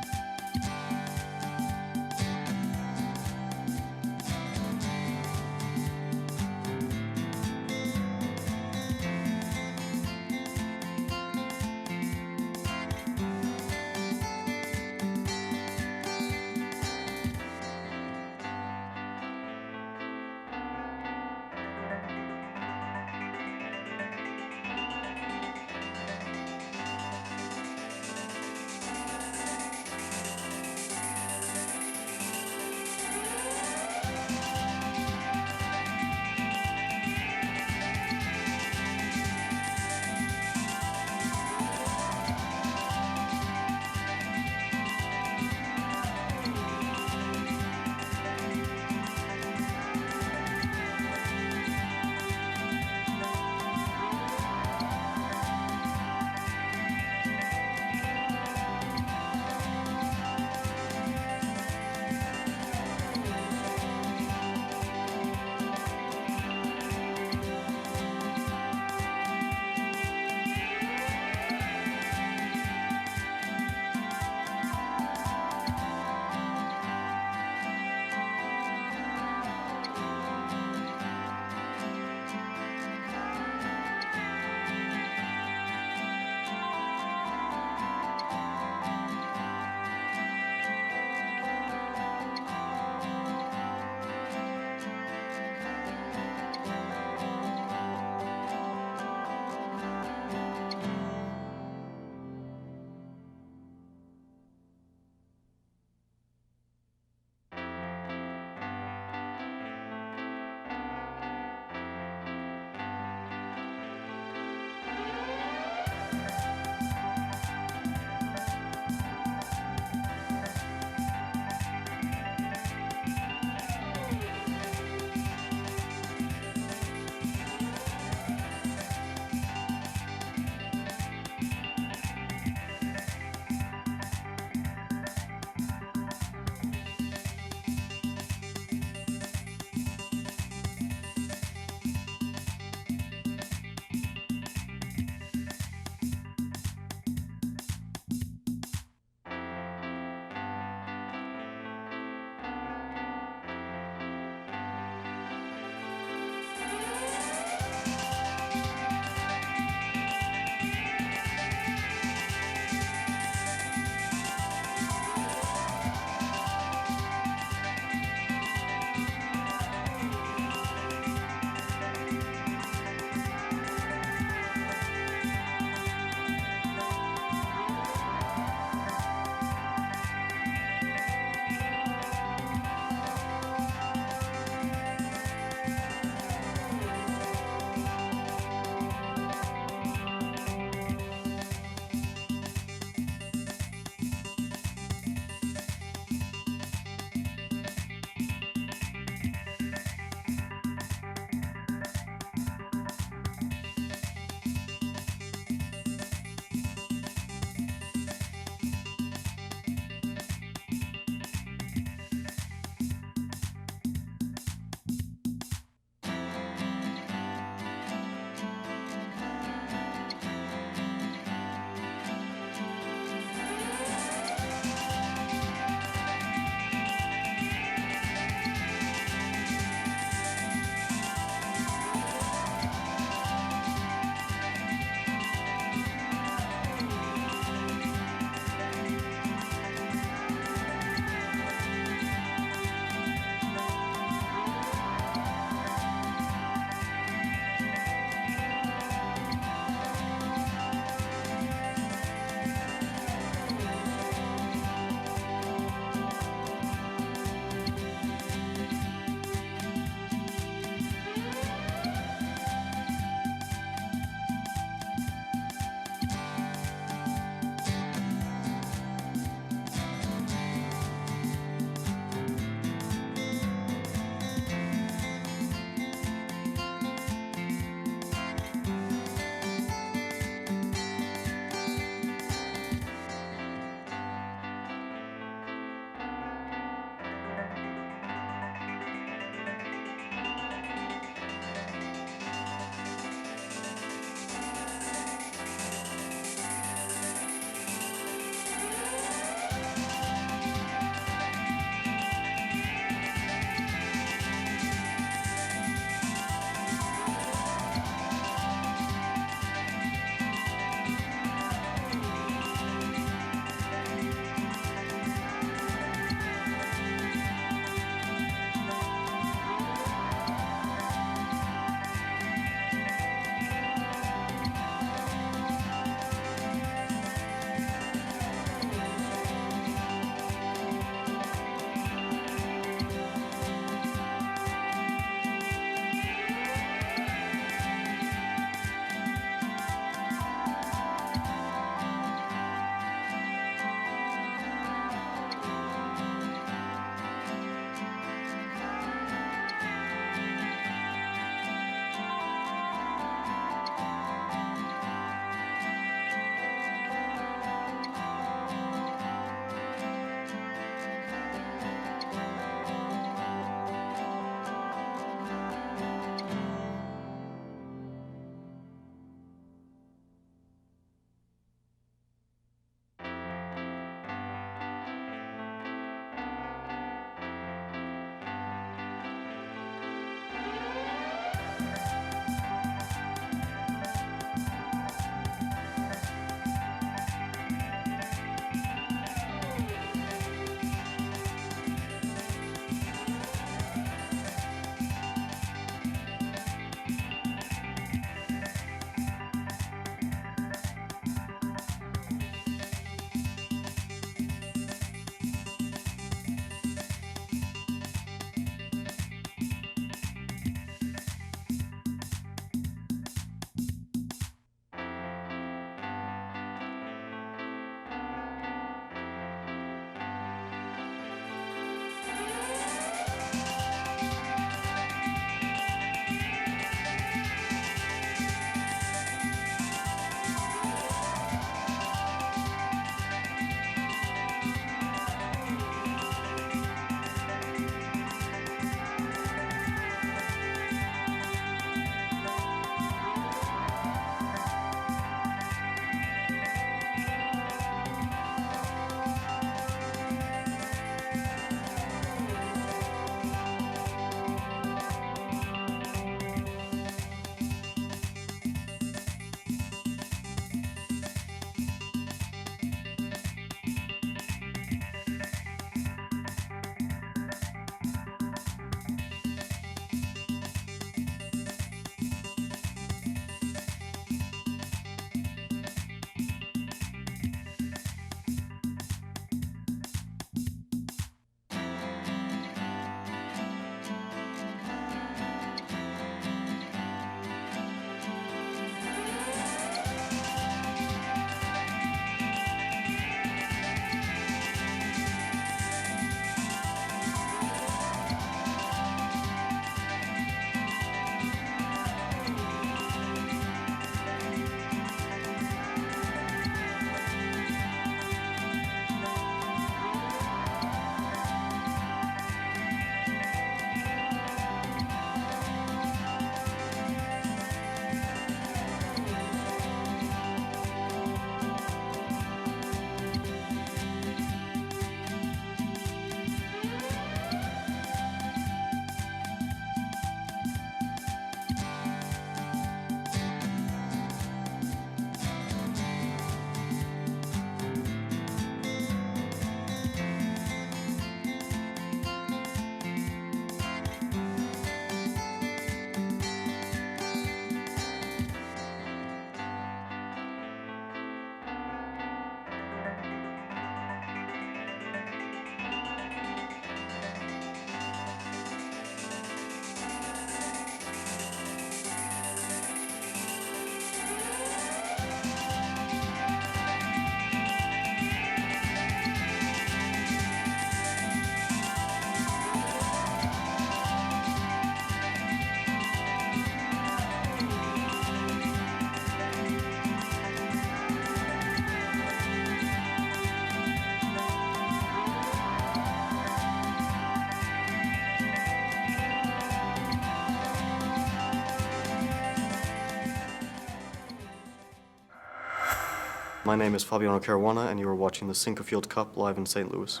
My name is Fabiano Caruana, and you are watching the Sinquefield Cup live in St. Louis.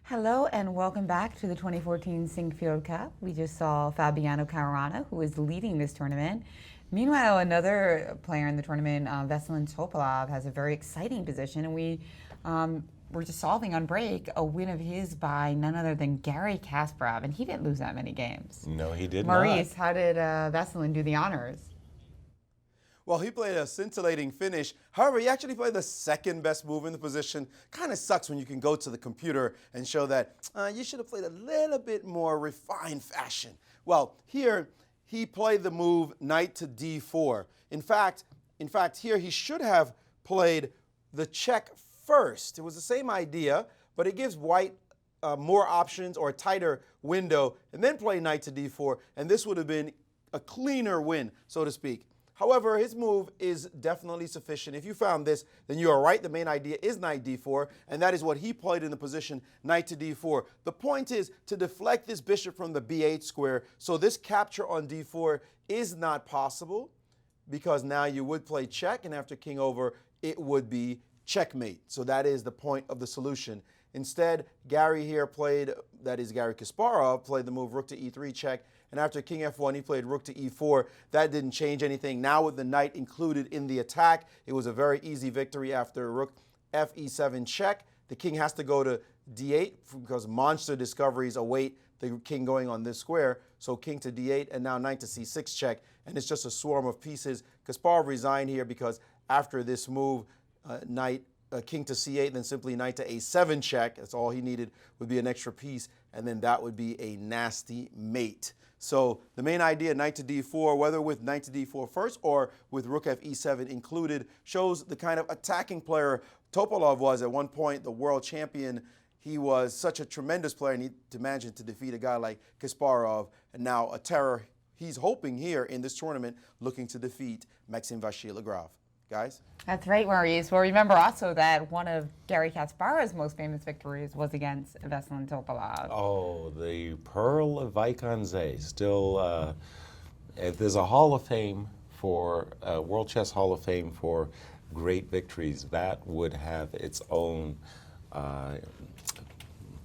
Hello and welcome back to the 2014 Sinquefield Cup. We just saw Fabiano Caruana, who is leading this tournament. Meanwhile, another player in the tournament, Veselin Topalov, has a very exciting position, and we were just solving on break a win of his by none other than Gary Kasparov, and he didn't lose that many games. No, he did Maurice, not. how did Veselin do the honors? Well, he played a scintillating finish. However, he actually played the second best move in the position. Kind of sucks when you can go to the computer and show that you should have played a little bit more refined fashion. Well, here he played the move knight to d4. In fact, here he should have played the check first. It was the same idea, but it gives white more options or a tighter window, and then play knight to d4, and this would have been a cleaner win, so to speak. However, his move is definitely sufficient. If you found this, then you are right. The main idea is knight d4, and that is what he played in the position, knight to d4. The point is to deflect this bishop from the b8 square, so this capture on d4 is not possible, because now you would play check, and after king over, it would be checkmate. So that is the point of the solution. Instead, Gary here played, that is Gary Kasparov, played the move rook to e3 check, and after king f1, he played rook to e4. That didn't change anything. Now with the knight included in the attack, it was a very easy victory after rook f e7 check. The king has to go to d8 because monster discoveries await the king going on this square. So king to d8, and now knight to c6 check, and it's just a swarm of pieces. Kasparov resigned here because after this move, king to c8, then simply knight to a7 check. That's all he needed, would be an extra piece, and then that would be a nasty mate. So the main idea, knight to d4, whether with knight to d4 first or with rook f e7 included, shows the kind of attacking player Topalov was at one point, the world champion. He was such a tremendous player, and he managed to defeat a guy like Kasparov, and now a terror he's hoping here in this tournament, looking to defeat Maxime Vachier-Lagrave. Guys? That's right, Maurice. Well, remember also that one of Gary Kasparov's most famous victories was against Veselin Topalov. Oh, the Pearl of Vaikonze. Still, there's a Hall of Fame for, World Chess Hall of Fame for great victories. That would have its own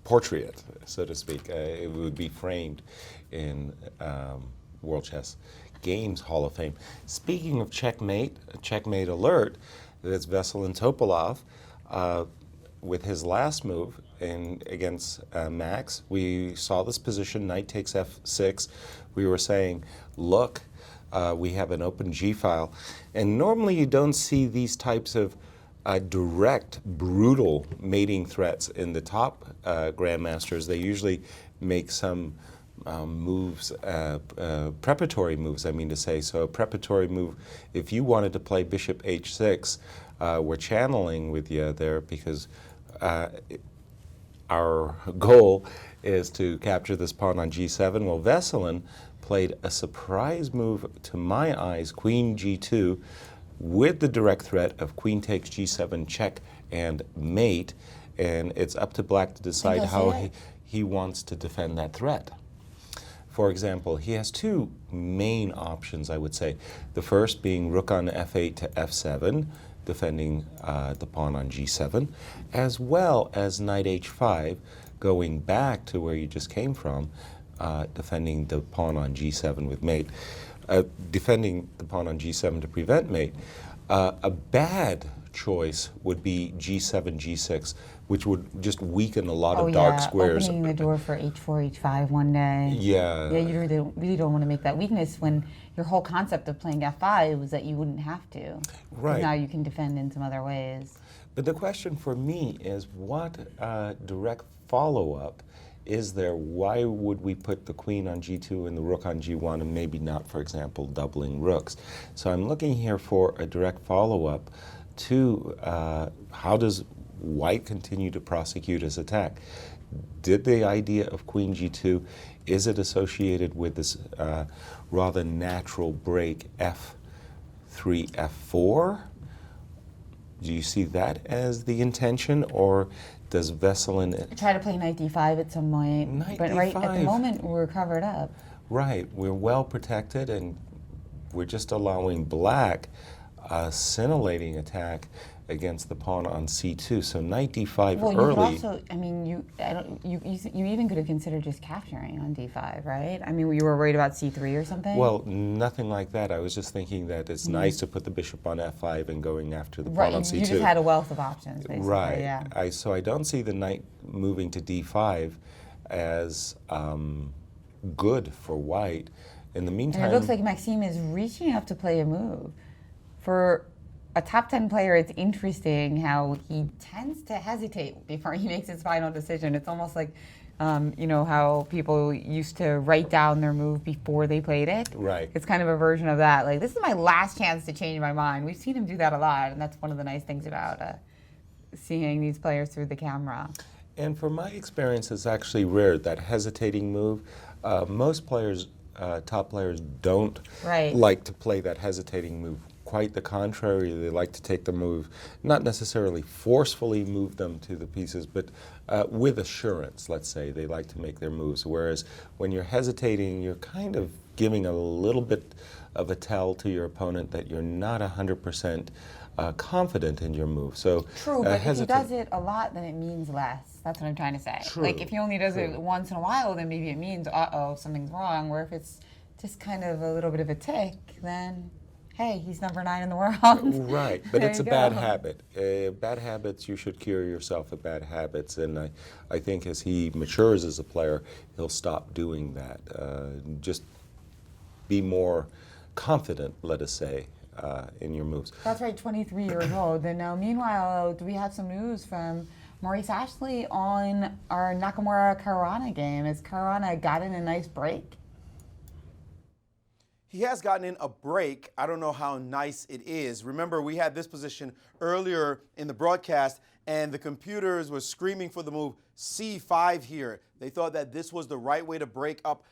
portrait, so to speak. It would be framed in World Chess Games Hall of Fame. Speaking of checkmate, checkmate alert, that's Veselin Topalov with his last move against Max. We saw this position, knight takes f6. We were saying, look, we have an open g-file. And normally you don't see these types of direct, brutal mating threats in the top grandmasters. They usually make some moves, preparatory moves, I mean to say. So a preparatory move, if you wanted to play bishop h6, we're channeling with you there because our goal is to capture this pawn on g7. Well, Veselin played a surprise move to my eyes, queen g2, with the direct threat of queen takes g7 check and mate, and it's up to black to decide how he wants to defend that threat. For example, he has two main options, I would say. The first being rook on f8 to f7, defending the pawn on g7, as well as knight h5, going back to where you just came from, defending the pawn on g7 with mate. Defending the pawn on g7 to prevent mate. A bad choice would be g7, g6, which would just weaken a lot of dark squares. Opening the door for h4, h5 one day. Yeah. Yeah, you really don't want to make that weakness when your whole concept of playing f5 was that you wouldn't have to. Right. Now you can defend in some other ways. But the question for me is, what direct follow-up is there? Why would we put the queen on g2 and the rook on g1 and maybe not, for example, doubling rooks? So I'm looking here for a direct follow-up to how does white continue to prosecute his attack? Did the idea of queen g2, is it associated with this rather natural break f3, f4? Do you see that as the intention, or does Veselin Try to play knight d5 at some point, Knight but right at the d5. moment we're covered up. Right, we're well protected, and we're just allowing black scintillating attack against the pawn on c2. So knight d5 Well, you early. could also, I mean, you even could have considered just capturing on d5, right? I mean, you were worried about c3 or something? Well, nothing like that. I was just thinking that it's nice to put the bishop on f5 and going after the pawn on c2. You just had a wealth of options, basically. Right. Yeah. So I don't see the knight moving to d5 as good for white. In the meantime, And it looks like Maxime is reaching up to play a move. For a top 10 player, it's interesting how he tends to hesitate before he makes his final decision. It's almost like, you know, how people used to write down their move before they played it. Right. It's kind of a version of that. Like, this is my last chance to change my mind. We've seen him do that a lot, and that's one of the nice things about seeing these players through the camera. And from my experience, it's actually rare, that hesitating move. Most players, top players, don't like to play that hesitating move. Quite the contrary, they like to take the move, not necessarily forcefully move them to the pieces, but with assurance, let's say. They like to make their moves. Whereas when you're hesitating, you're kind of giving a little bit of a tell to your opponent that you're not 100% confident in your move. So true, but if he does it a lot, then it means less. That's what I'm trying to say. True, like, if he only does it once in a while, then maybe it means, uh-oh, something's wrong. Where if it's just kind of a little bit of a tick, then, hey, he's number 9 in the world. Right, but it's a you bad go. habit. Bad habits, you should cure yourself of bad habits. And I think as he matures as a player, he'll stop doing that. Just be more confident, let us say, in your moves. That's right, 23 years old. And now, meanwhile, do we have some news from Maurice Ashley on our Nakamura-Caruana game? Has Caruana gotten a nice break? He has gotten in a break. I don't know how nice it is. Remember, we had this position earlier in the broadcast, and the computers were screaming for the move c5 here. They thought that this was the right way to break up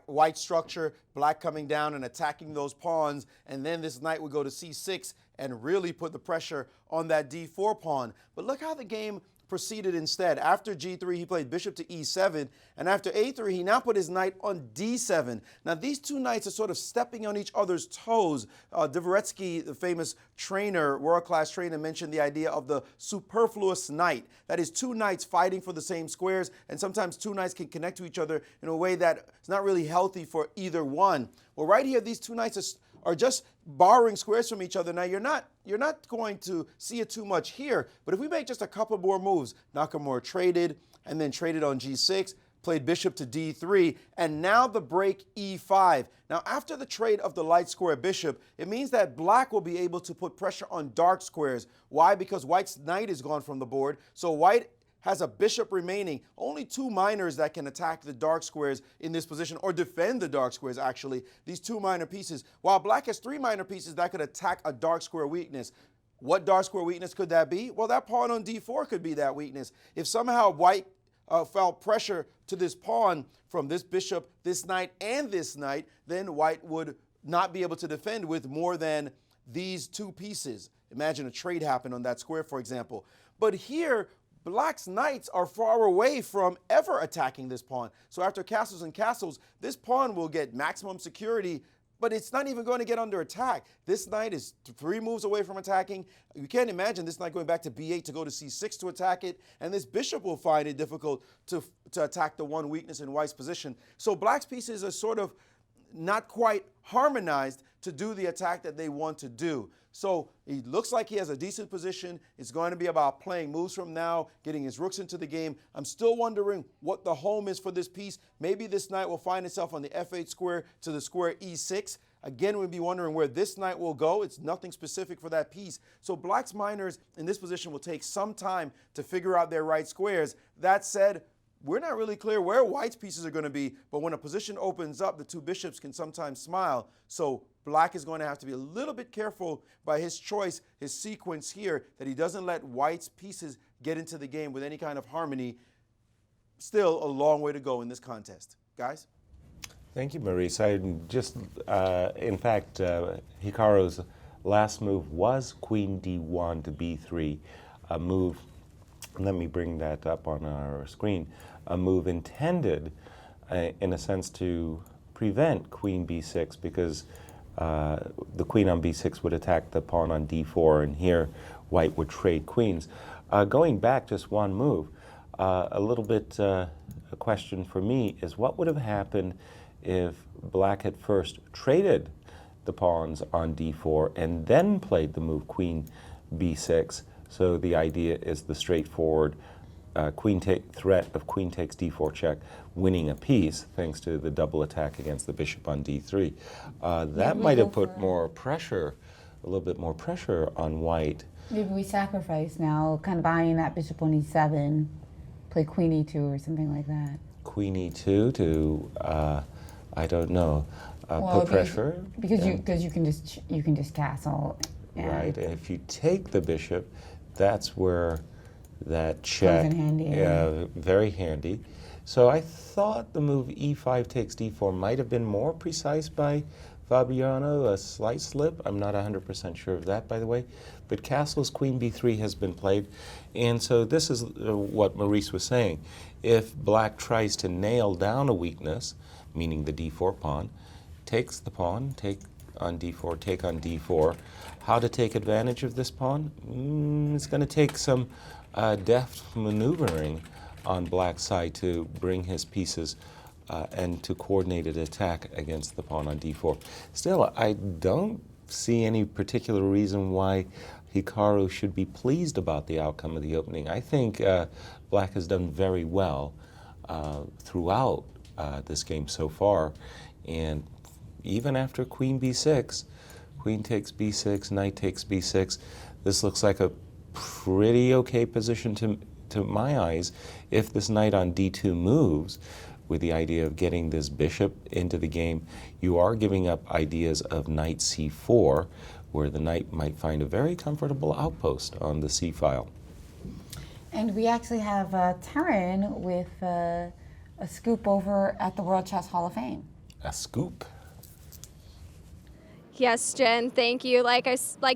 white structure, black coming down and attacking those pawns, and then this knight would go to c6 and really put the pressure on that d4 pawn. But look how the game proceeded instead. After g3, he played bishop to e7, and after a3, he now put his knight on d7. Now, these two knights are sort of stepping on each other's toes. Dvoretsky, the famous trainer, world-class trainer, mentioned the idea of the superfluous knight. That is, two knights fighting for the same squares, and sometimes two knights can connect to each other in a way that is not really healthy for either one. Well, right here, these two knights are just borrowing squares from each other. Now, you're not going to see it too much here, but if we make just a couple more moves, Nakamura traded and then traded on g6, played bishop to d3, and now the break e5. Now, after the trade of the light square bishop, it means that black will be able to put pressure on dark squares. Why? Because white's knight is gone from the board, so white has a bishop remaining. Only two minors that can attack the dark squares in this position, or defend the dark squares, actually, these two minor pieces, while black has three minor pieces that could attack a dark square weakness. What dark square weakness could that be? Well, that pawn on d4 could be that weakness. If somehow white felt pressure to this pawn from this bishop, this knight, and this knight, then white would not be able to defend with more than these two pieces. Imagine a trade happened on that square, for example. But here, black's knights are far away from ever attacking this pawn. So after castles and castles, this pawn will get maximum security, but it's not even going to get under attack. This knight is 3 moves away from attacking. You can't imagine this knight going back to b8 to go to c6 to attack it, and this bishop will find it difficult to attack the one weakness in white's position. So black's pieces are sort of not quite harmonized to do the attack that they want to do. So it looks like he has a decent position. It's going to be about playing moves from now, getting his rooks into the game. I'm still wondering what the home is for this piece. Maybe this knight will find itself on the f8 square to the square e6. Again, we'd be wondering where this knight will go. It's nothing specific for that piece. So black's minors in this position will take some time to figure out their right squares. That said, we're not really clear where white's pieces are going to be, but when a position opens up, the two bishops can sometimes smile. So black is going to have to be a little bit careful by his choice, his sequence here, that he doesn't let white's pieces get into the game with any kind of harmony. Still a long way to go in this contest. Guys? Thank you, Maurice. I just, in fact, Hikaru's last move was queen d1 to b3, a move, let me bring that up on our screen, a move intended, in a sense, to prevent queen b6, because the queen on b6 would attack the pawn on d4, and here white would trade queens. Going back just one move, a little bit a question for me is what would have happened if black had first traded the pawns on d4 and then played the move queen b6. So the idea is the straightforward threat of queen takes d4 check, winning a piece thanks to the double attack against the bishop on d3. That might have put more pressure, a little bit more pressure on white. Maybe we sacrifice now, kind of buying that bishop on e7, play queen e2 or something like that. Queen e2 to, I don't know, put pressure. Because you can just castle. Right, and if you take the bishop, that's where that check comes in handy. Yeah, very handy. So I thought the move e5 takes d4 might have been more precise by Fabiano, a slight slip. I'm not 100% sure of that, by the way. But castles queen b3 has been played, and so this is what Maurice was saying. If black tries to nail down a weakness, meaning the d4 pawn, takes the pawn, take on d4, take on d4. How to take advantage of this pawn? It's going to take some deft maneuvering on black's side to bring his pieces and to coordinated attack against the pawn on d4. Still, I don't see any particular reason why Hikaru should be pleased about the outcome of the opening. I think black has done very well throughout this game so far, and even after queen b6, queen takes b6, knight takes b6, this looks like a pretty okay position to my eyes. If this knight on d2 moves, with the idea of getting this bishop into the game, you are giving up ideas of knight c4, where the knight might find a very comfortable outpost on the c file. And we actually have Taryn with a scoop over at the World Chess Hall of Fame. A scoop? Yes, Jen, thank you. Like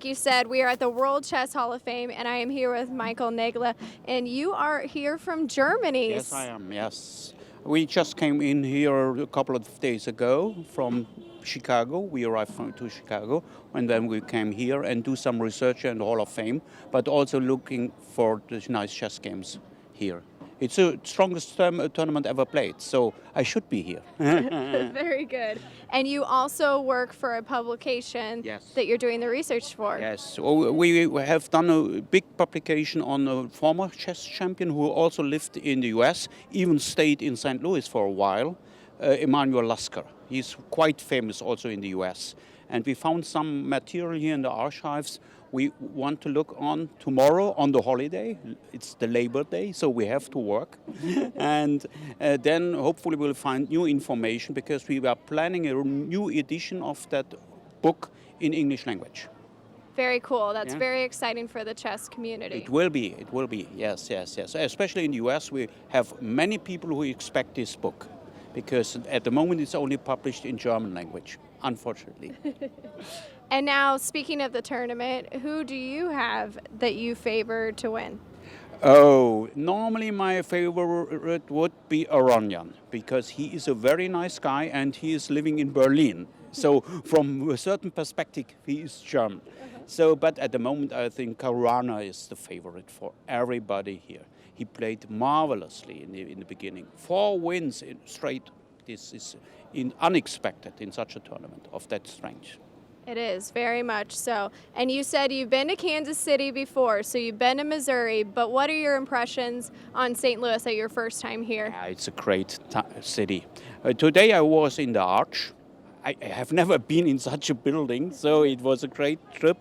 you said, we are at the World Chess Hall of Fame, and I am here with Michael Nagler, and you are here from Germany. Yes, I am, yes. We just came in here a couple of days ago from Chicago. We arrived to Chicago, and then we came here and do some research in the Hall of Fame, but also looking for the nice chess games here. It's the strongest tournament ever played, so I should be here. Very good. And you also work for a publication that you're doing the research for. Yes, we have done a big publication on a former chess champion who also lived in the US, even stayed in St. Louis for a while, Emanuel Lasker. He's quite famous also in the US. And we found some material here in the archives we want to look on tomorrow on the holiday. It's the Labor Day, so we have to work. And then hopefully we'll find new information because we were planning a new edition of that book in English language. Very cool. That's very exciting for the chess community. It will be, yes. Especially in the US, we have many people who expect this book because at the moment it's only published in German language, unfortunately. And now, speaking of the tournament, who do you have that you favor to win? Oh, normally my favorite would be Aronyan, because he is a very nice guy and he is living in Berlin. So from a certain perspective, he is German. So, but at the moment, I think Caruana is the favorite for everybody here. He played marvelously in the beginning. 4 wins straight. This is unexpected in such a tournament of that strength. It is, very much so. And you said you've been to Kansas City before, so you've been to Missouri, but what are your impressions on St. Louis at your first time here? Yeah, it's a great city. Today I was in the Arch. I have never been in such a building, so it was a great trip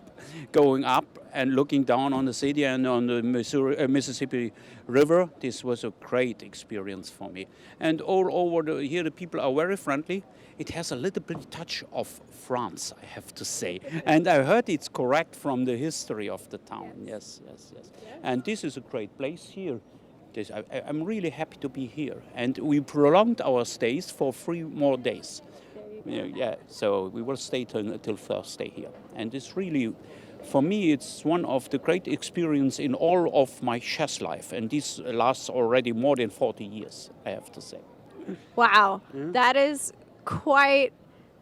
going up and looking down on the city and on the Mississippi River. This was a great experience for me. And all over here, the people are very friendly. It has a little bit touch of France, I have to say. And I heard it's correct from the history of the town. Yes. And this is a great place here. I'm really happy to be here. And we prolonged our stays for 3 more days. Yeah, so we will stay till Thursday here. And it's really, for me, it's one of the great experiences in all of my chess life. And this lasts already more than 40 years, I have to say. Wow, that is quite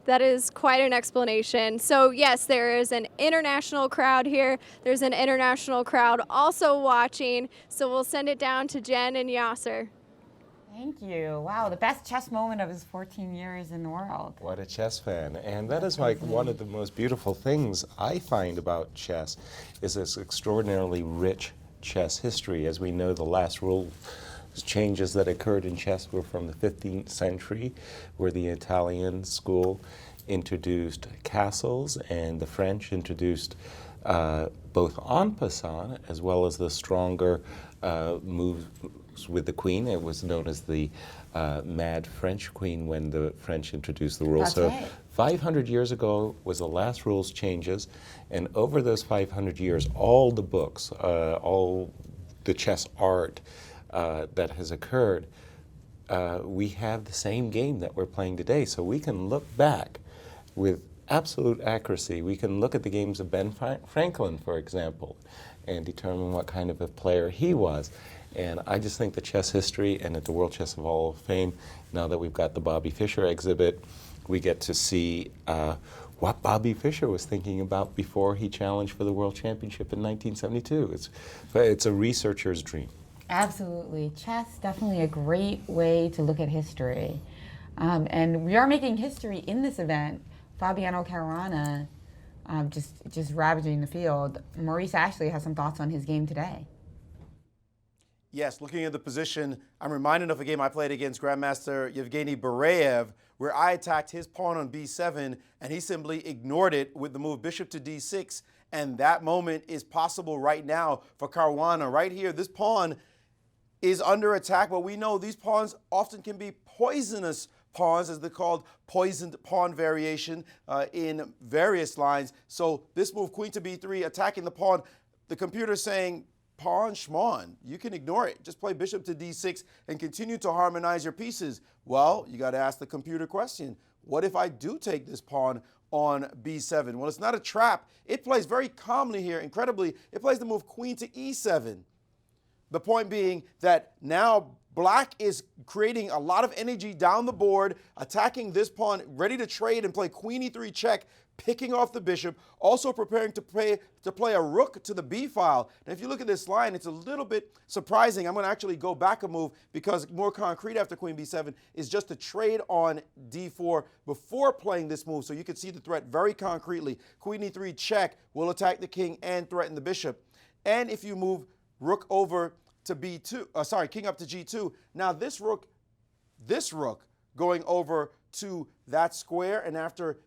That is quite an explanation. So yes, there is an international crowd here. There's an international crowd also watching. So we'll send it down to Jen and Yasser. Thank you. Wow, the best chess moment of his 14 years in the world. What a chess fan. And that is like one of the most beautiful things I find about chess is this extraordinarily rich chess history. As we know, the last rule changes that occurred in chess were from the 15th century, where the Italian school introduced castles and the French introduced both en passant as well as the stronger moves with the queen. It was known as the Mad French Queen when the French introduced the rules. So right. 500 years ago was the last rules changes, and over those 500 years, all the books, all the chess art that has occurred, we have the same game that we're playing today. So we can look back with absolute accuracy. We can look at the games of Ben Franklin, for example, and determine what kind of a player he was. And I just think the chess history, and at the World Chess Hall of Fame, now that we've got the Bobby Fischer exhibit, we get to see what Bobby Fischer was thinking about before he challenged for the World Championship in 1972. It's a researcher's dream. Absolutely. Chess, definitely a great way to look at history. And we are making history in this event. Fabiano Caruana just ravaging the field. Maurice Ashley has some thoughts on his game today. Yes, looking at the position, I'm reminded of a game I played against Grandmaster Yevgeny Barayev, where I attacked his pawn on b7, and he simply ignored it with the move bishop to d6, and that moment is possible right now for Caruana. Right here, this pawn is under attack, but we know these pawns often can be poisonous pawns, as they're called, poisoned pawn variation in various lines. So this move, queen to b3, attacking the pawn, the computer's saying, pawn schmawn, you can ignore it. Just play bishop to d6 and continue to harmonize your pieces. Well, you got to ask the computer question. What if I do take this pawn on b7? Well, it's not a trap. It plays very calmly here. Incredibly, it plays the move queen to e7. The point being that now black is creating a lot of energy down the board, attacking this pawn, ready to trade and play queen e3 check, picking off the bishop, also preparing to play a rook to the b file. Now, if you look at this line, it's a little bit surprising. I'm going to actually go back a move because more concrete after queen b7 is just to trade on d4 before playing this move. So you can see the threat very concretely. Queen e3 check will attack the king and threaten the bishop. And if you move rook over to b2, king up to g2, now this rook going over to that square, and after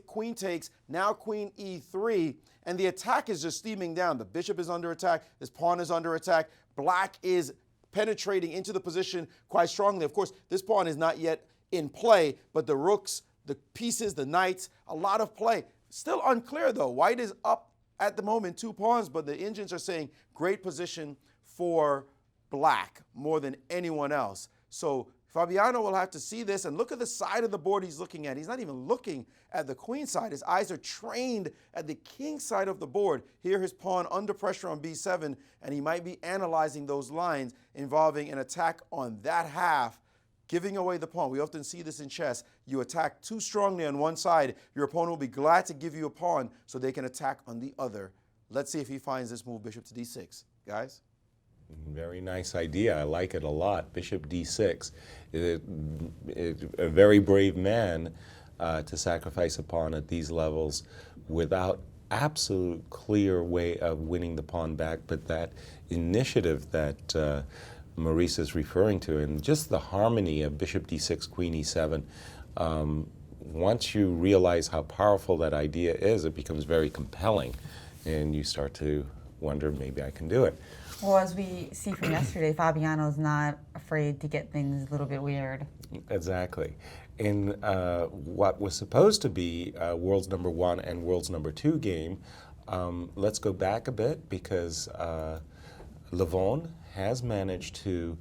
queen takes, now queen e3, and the attack is just steaming down. The bishop is under attack, this pawn is under attack, black is penetrating into the position quite strongly. Of course, this pawn is not yet in play, but the rooks, the pieces, the knights, a lot of play. Still unclear though. White is up at the moment, 2 pawns, but the engines are saying great position for black more than anyone else. So Fabiano will have to see this and look at the side of the board he's looking at. He's not even looking at the queen side. His eyes are trained at the king side of the board. Here his pawn under pressure on b7, and he might be analyzing those lines involving an attack on that half, giving away the pawn. We often see this in chess. You attack too strongly on one side, your opponent will be glad to give you a pawn so they can attack on the other. Let's see if he finds this move, bishop to d6. Guys? Very nice idea. I like it a lot. Bishop d6. A very brave man to sacrifice a pawn at these levels without absolute clear way of winning the pawn back, but that initiative that Maurice is referring to, and just the harmony of bishop d6, queen e7. Once you realize how powerful that idea is, it becomes very compelling, and you start to wonder, maybe I can do it. Well, as we see from yesterday, Fabiano's not afraid to get things a little bit weird. Exactly. In what was supposed to be world's #1 and world's #2 game, let's go back a bit because Levon has managed to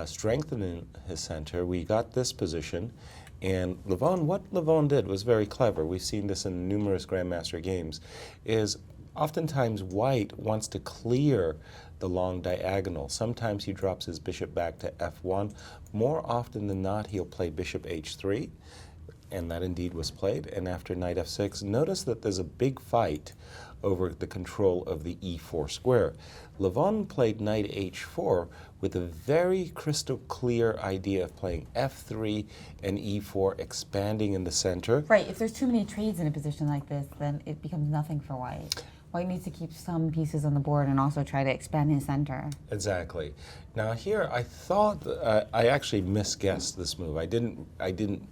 strengthen in his center. We got this position, and what Levon did was very clever. We've seen this in numerous Grandmaster games, is oftentimes white wants to clear the long diagonal. Sometimes he drops his bishop back to f1. More often than not, he'll play bishop h3. And that indeed was played. And after knight f6, notice that there's a big fight over the control of the e4 square. Levon played knight h4 with a very crystal clear idea of playing f3 and e4, expanding in the center. Right, if there's too many trades in a position like this, then it becomes nothing for white. White needs to keep some pieces on the board and also try to expand his center. Exactly. Now here, I thought I actually misguessed this move. I didn't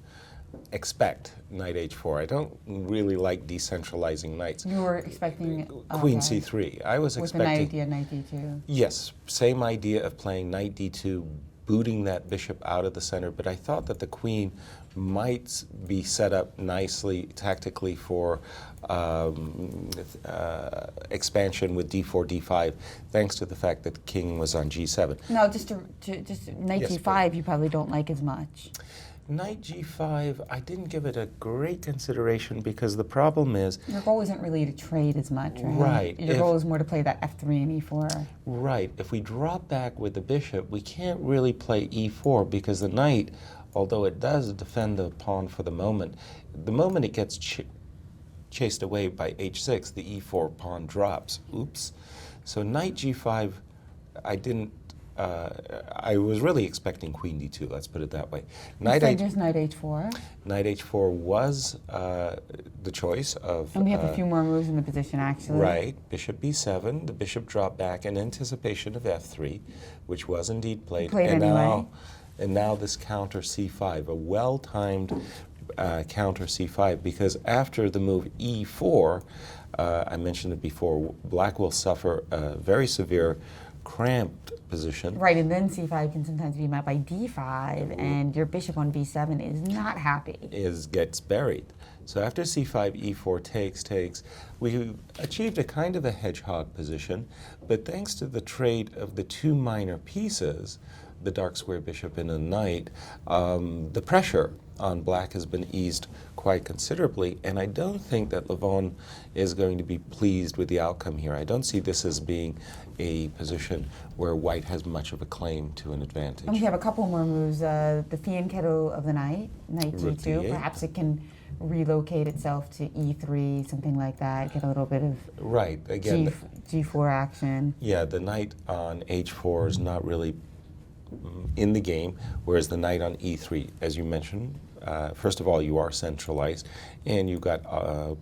expect knight h4. I don't really like decentralizing knights. You were expecting Queen c3. I was with expecting the knight d2. Yes, same idea of playing knight d2, booting that bishop out of the center, but I thought that the queen might be set up nicely tactically for expansion with d4, d5, thanks to the fact that the king was on g7. No, just knight Yes, g5 you probably don't like as much. Knight g5, I didn't give it a great consideration because the problem is... Your goal isn't really to trade as much, right? Right. Your goal is more to play that f3 and e4. Right. If we drop back with the bishop, we can't really play e4 because the knight, although it does defend the pawn for the moment it gets chased away by h6, the e4 pawn drops. Oops. So knight g5, I was really expecting queen d2, let's put it that way. Instead, just knight h4. Knight h4 was the choice of... And we have a few more moves in the position, actually. Right. Bishop b7, the bishop dropped back in anticipation of f3, which was indeed played. And now this counter c5, a well-timed counter c5, because after the move e4, I mentioned it before, black will suffer a very severe cramped position. Right, and then c5 can sometimes be met by d5, and your bishop on b7 is not happy. Gets buried. So after c5, e4 takes, we achieved a kind of a hedgehog position, but thanks to the trade of the two minor pieces, the dark square bishop and a knight, the pressure on black has been eased quite considerably, and I don't think that Levon is going to be pleased with the outcome here. I don't see this as being a position where white has much of a claim to an advantage. And we have a couple more moves. The fianchetto of the knight Rook d2. d8. Perhaps it can relocate itself to e3, something like that, get a little bit of right. Again, g4 action. Yeah, the knight on h4 is not really in the game, whereas the knight on e3, as you mentioned, first of all, you are centralized, and you've got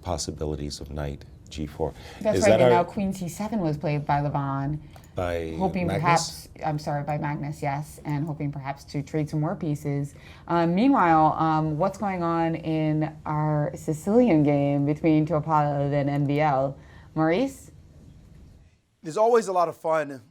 possibilities of knight g4. That's right, and now queen c7 was played by Levon. By hoping Magnus? by Magnus, yes, and hoping perhaps to trade some more pieces. Meanwhile, what's going on in our Sicilian game between Topalov and NBL? Maurice? There's always a lot of fun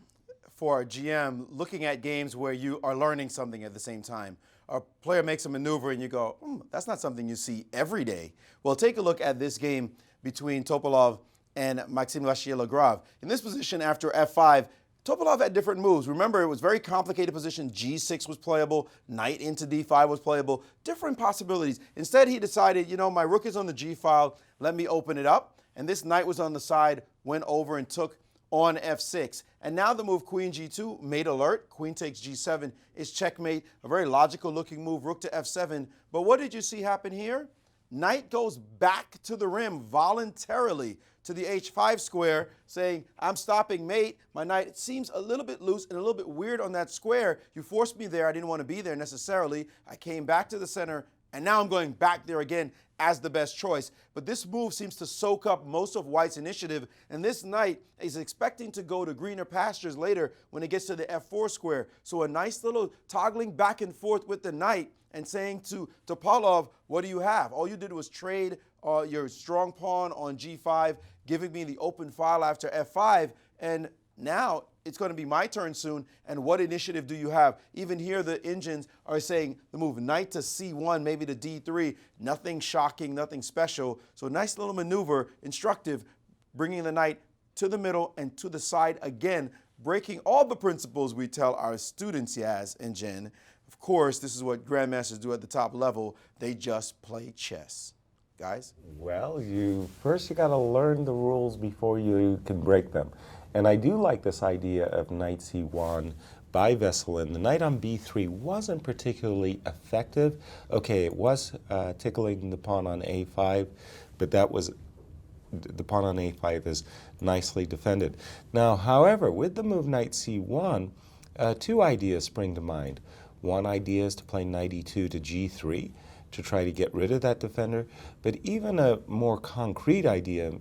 for a GM looking at games where you are learning something at the same time. A player makes a maneuver and you go, that's not something you see every day. Well, take a look at this game between Topalov and Maxime Lachier-Lagrave. In this position after f5, Topalov had different moves. Remember, it was a very complicated position. g6 was playable, knight into d5 was playable, different possibilities. Instead, he decided, my rook is on the g file, let me open it up. And this knight was on the side, went over and took on f6. And now the move queen g2, mate alert, queen takes g7 is checkmate, a very logical looking move, rook to f7. But what did you see happen here? Knight goes back to the rim voluntarily to the h5 square, saying, I'm stopping mate. My knight seems a little bit loose and a little bit weird on that square. You forced me there. I didn't want to be there necessarily. I came back to the center, and now I'm going back there again as the best choice. But this move seems to soak up most of white's initiative, and this knight is expecting to go to greener pastures later when it gets to the f4 square. So a nice little toggling back and forth with the knight and saying to Topalov, what do you have? All you did was trade your strong pawn on g5, giving me the open file after f5, and now it's going to be my turn soon, and what initiative do you have? Even here, the engines are saying the move knight to c1, maybe to d3, nothing shocking, nothing special. So nice little maneuver, instructive, bringing the knight to the middle and to the side again, breaking all the principles we tell our students, Yaz and Jen. Of course, this is what grandmasters do at the top level. They just play chess. Guys? Well, first you got to learn the rules before you can break them. And I do like this idea of knight c1 by Vesselin. The knight on b3 wasn't particularly effective. Okay, it was tickling the pawn on a5, but that was, the pawn on a5 is nicely defended. Now, however, with the move knight c1, two ideas spring to mind. One idea is to play knight e2 to g3 to try to get rid of that defender, but even a more concrete idea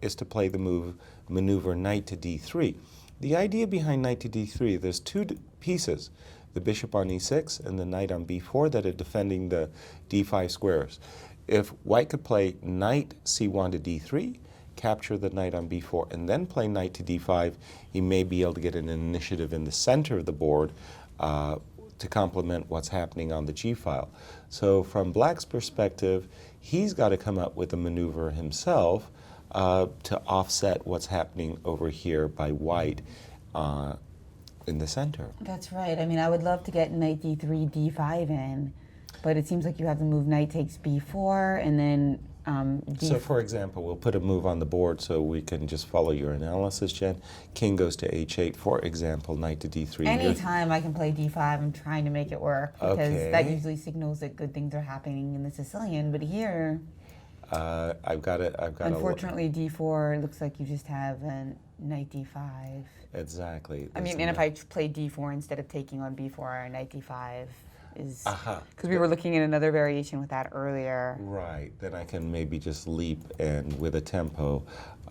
is to play the maneuver knight to d3. The idea behind knight to d3, there's two pieces, the bishop on e6 and the knight on b4 that are defending the d5 squares. If white could play knight c1 to d3, capture the knight on b4, and then play knight to d5, he may be able to get an initiative in the center of the board to complement what's happening on the g-file. So from black's perspective, he's got to come up with a maneuver himself to offset what's happening over here by white in the center. That's right. I mean, I would love to get knight d3, d5 in, but it seems like you have the move knight takes b4, and then so for example, we'll put a move on the board so we can just follow your analysis, Jen. King goes to h8, for example, knight to d3. Anytime I can play d5, I'm trying to make it work, because that usually signals that good things are happening in the Sicilian, but here... I've got unfortunately, d4 looks like you just have a knight d5. Exactly. I mean, and if I play d4 instead of taking on b4, knight d5 is... Because we were looking at another variation with that earlier. Right. Then I can maybe just leap, and with a tempo,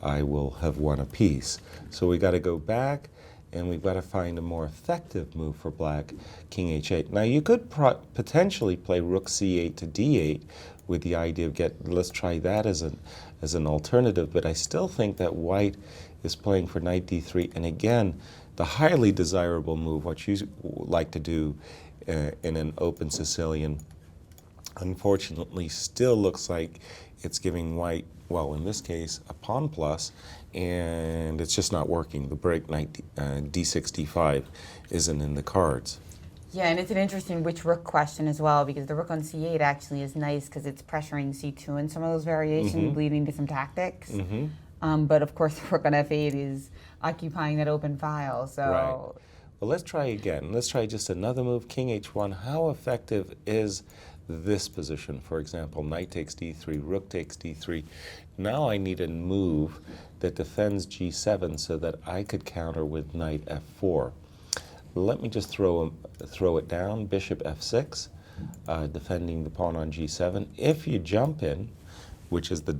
I will have won a piece. So we got to go back, and we've got to find a more effective move for black, king h8. Now, you could potentially play rook c8 to d8, with the idea of let's try that as an alternative, but I still think that white is playing for knight d3, and again, the highly desirable move, what you like to do in an open Sicilian, unfortunately still looks like it's giving white, well, in this case, a pawn plus, and it's just not working. The break knight d6, d5 isn't in the cards. Yeah, and it's an interesting which rook question as well, because the rook on c8 actually is nice because it's pressuring c2 in some of those variations, leading to some tactics. But of course, the rook on f8 is occupying that open file. So, right. Well, let's try again. Let's try just another move, king h1. How effective is this position? For example, knight takes d3, rook takes d3. Now I need a move that defends g7 so that I could counter with knight f4. Let me just throw it down, bishop f6, defending the pawn on g7. If you jump in, which is the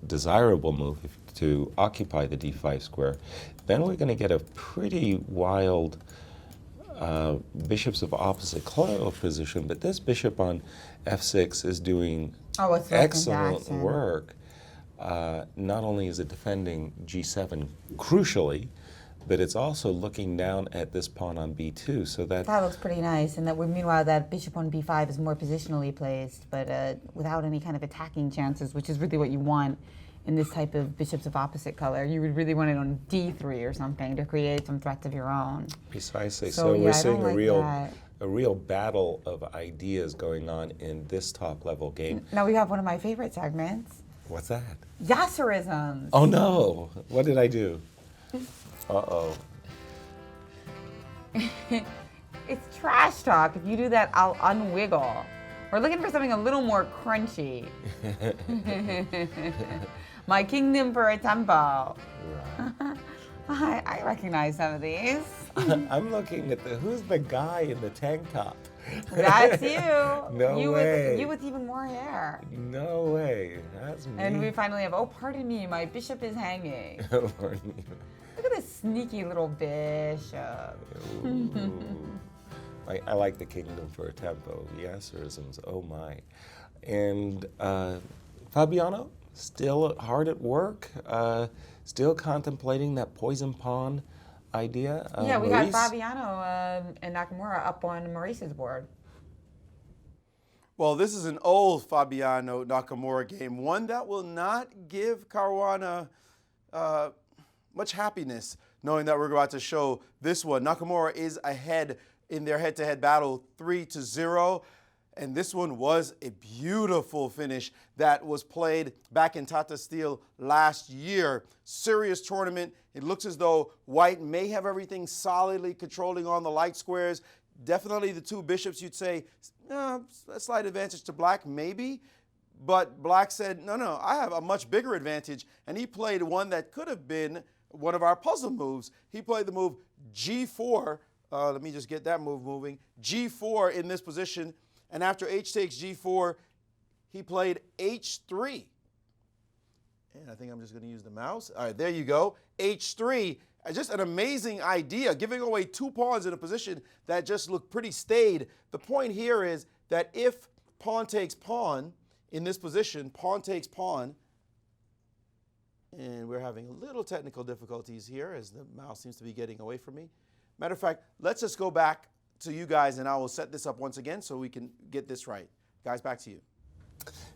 desirable move to occupy the d5 square, then we're going to get a pretty wild bishops of opposite position. But this bishop on f6 is doing excellent work. Not only is it defending g7 crucially, but it's also looking down at this pawn on b2, so that looks pretty nice. And that meanwhile, that bishop on b5 is more positionally placed, but without any kind of attacking chances, which is really what you want in this type of bishops of opposite color. You would really want it on d3 or something to create some threats of your own. Precisely. So yeah, we're seeing a real battle of ideas going on in this top level game. Now we have one of my favorite segments. What's that? Yasserisms. Oh no! What did I do? Uh-oh. It's trash talk. If you do that, I'll unwiggle. We're looking for something a little more crunchy. My kingdom for a tempo. Right. I recognize some of these. I'm looking at who's the guy in the tank top? That's you. No way. You with even more hair. No way. That's me. And we finally have, oh, pardon me, my bishop is hanging. Look at this sneaky little bishop. I like the kingdom for a tempo. Yasserisms, oh my. And Fabiano, still hard at work, still contemplating that poison pawn idea. Yeah, we Maurice? got Fabiano and Nakamura up on Maurice's board. Well, this is an old Fabiano Nakamura game, one that will not give Caruana much happiness, knowing that we're about to show this one. Nakamura is ahead in their head-to-head battle 3-0. And this one was a beautiful finish that was played back in Tata Steel last year. Serious tournament. It looks as though white may have everything solidly controlling on the light squares. Definitely the two bishops, you'd say, a slight advantage to black, maybe. But black said, no, I have a much bigger advantage. And he played one that could have been one of our puzzle moves. He played the move G4. Let me just get that move moving. G4 in this position. And after H takes G4, he played H3. And I think I'm just going to use the mouse. All right, there you go. H3. Just an amazing idea, giving away 2 pawns in a position that just looked pretty staid. The point here is that if pawn takes pawn in this position, pawn takes pawn, and we're having a little technical difficulties here as the mouse seems to be getting away from me. Matter of fact, let's just go back to you guys and I will set this up once again so we can get this right. Guys, back to you.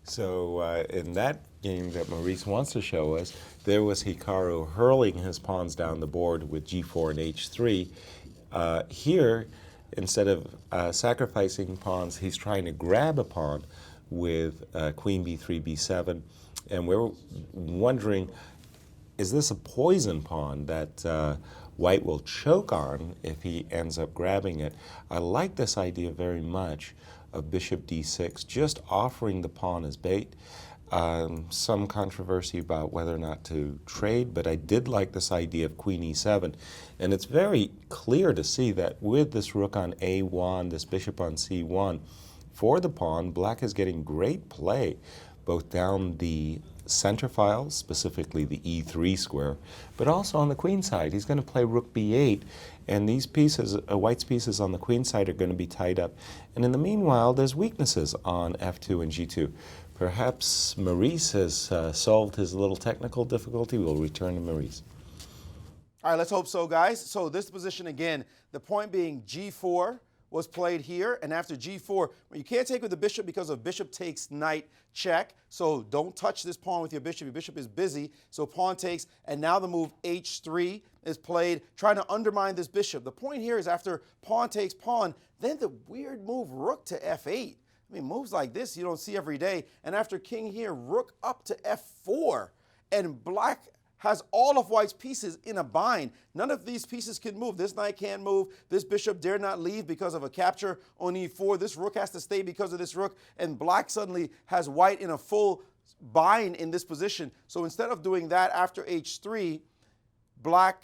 So in that game that Maurice wants to show us, there was Hikaru hurling his pawns down the board with G4 and H3. Here, instead of sacrificing pawns, he's trying to grab a pawn with Queen B3, B7. And we're wondering, is this a poison pawn that white will choke on if he ends up grabbing it? I like this idea very much of bishop d6, just offering the pawn as bait. Some controversy about whether or not to trade, but I did like this idea of queen e7. And it's very clear to see that with this rook on a1, this bishop on c1, for the pawn, black is getting great play, both down the center file, specifically the e3 square, but also on the queen side. He's going to play rook b8, and these pieces, white's pieces on the queen side are going to be tied up. And in the meanwhile, there's weaknesses on f2 and g2. Perhaps Maurice has solved his little technical difficulty. We'll return to Maurice. All right, let's hope so, guys. So this position again, the point being g4 was played here, and after g4, you can't take with the bishop because of bishop takes knight check, so don't touch this pawn with your bishop is busy, so pawn takes, and now the move h3 is played, trying to undermine this bishop. The point here is after pawn takes pawn, then the weird move rook to f8. I mean, moves like this you don't see every day, and after king here, rook up to f4, and black has all of white's pieces in a bind. None of these pieces can move. This knight can't move. This bishop dare not leave because of a capture on e4. This rook has to stay because of this rook. And black suddenly has white in a full bind in this position. So instead of doing that after h3, black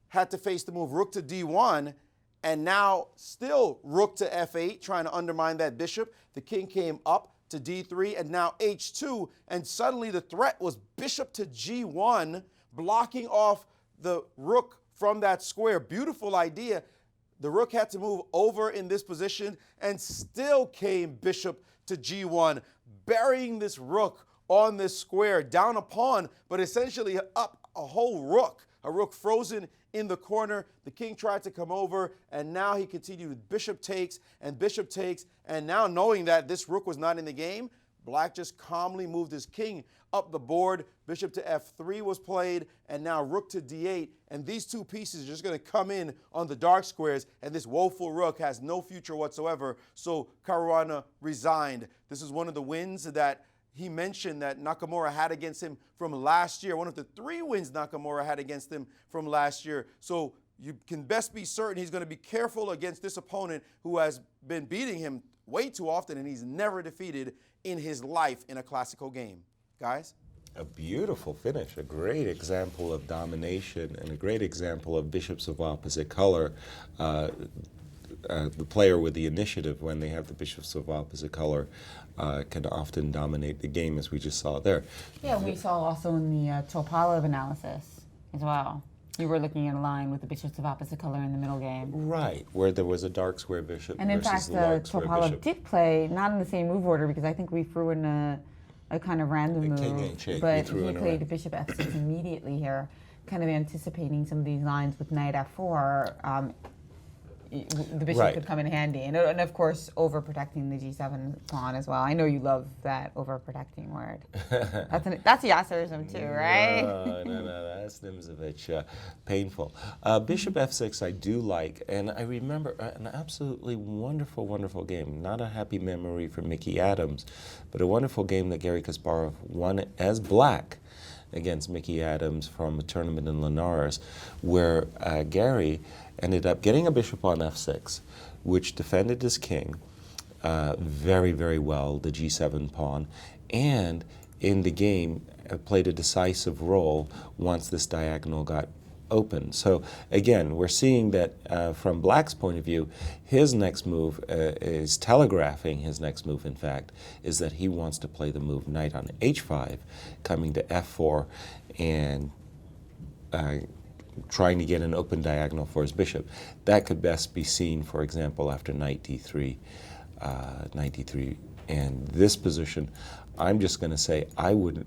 had to face the move rook to d1. And now still rook to f8, trying to undermine that bishop. The king came up to d3, and now h2, and suddenly the threat was bishop to g1, blocking off the rook from that square. Beautiful idea. The rook had to move over in this position, and still came bishop to g1, burying this rook on this square, down a pawn, but essentially up a whole rook, a rook frozen in the corner. The king tried to come over, and now he continued with bishop takes, and now knowing that this rook was not in the game, black just calmly moved his king up the board. Bishop to f3 was played, and now rook to d8, and these two pieces are just going to come in on the dark squares, and this woeful rook has no future whatsoever, so Caruana resigned. This is one of the wins that he mentioned that Nakamura had against him from last year, one of the 3 wins Nakamura had against him from last year. So you can best be certain he's going to be careful against this opponent who has been beating him way too often, and he's never defeated in his life in a classical game. Guys? A beautiful finish, a great example of domination, and a great example of bishops of opposite color. The player with the initiative, when they have the bishops of opposite color, can often dominate the game, as we just saw there. Yeah, we saw also in the Topalov analysis as well. You were looking at a line with the bishops of opposite color in the middle game. Right, where there was a dark square bishop and in versus fact, the dark square Topalov bishop. did play, not in the same move order, because I think we threw in a kind of random move, King H8, but he played bishop f6 immediately here, kind of anticipating some of these lines with knight f4. the bishop Right. could come in handy. And of course, overprotecting the G7 pawn as well. I know you love that overprotecting word. That's Yasserism too, right? No, that's Nimzovich. Painful. Bishop f6 I do like, and I remember an absolutely wonderful, wonderful game. Not a happy memory for Mickey Adams, but a wonderful game that Garry Kasparov won as black against Mickey Adams from a tournament in Linares, where Garry ended up getting a bishop on f6, which defended his king very, very well, the g7 pawn, and in the game played a decisive role once this diagonal got open. So again, we're seeing that from Black's point of view, his next move is telegraphing his next move, in fact, is that he wants to play the move knight on h5, coming to f4, and trying to get an open diagonal for his bishop. That could best be seen, for example, after knight d3, and this position, I'm just going to say I would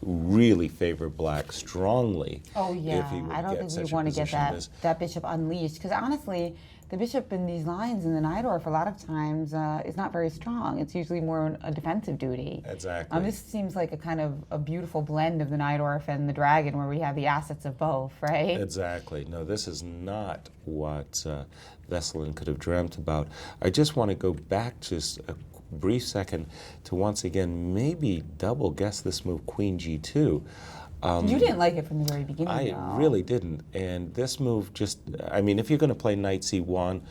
really favor Black strongly. Oh yeah, if he would I don't get think we such a want to get position that bishop unleashed, because honestly, the bishop in these lines in the Najdorf a lot of times is not very strong. It's usually more a defensive duty. Exactly. This seems like a kind of a beautiful blend of the Najdorf and the Dragon, where we have the assets of both, right? Exactly. No, this is not what Veselin could have dreamt about. I just want to go back just a brief second to once again maybe double guess this move, Queen G2. You didn't like it from the very beginning, I though. really didn't. And this move just, I mean, if you're going to play knight c1,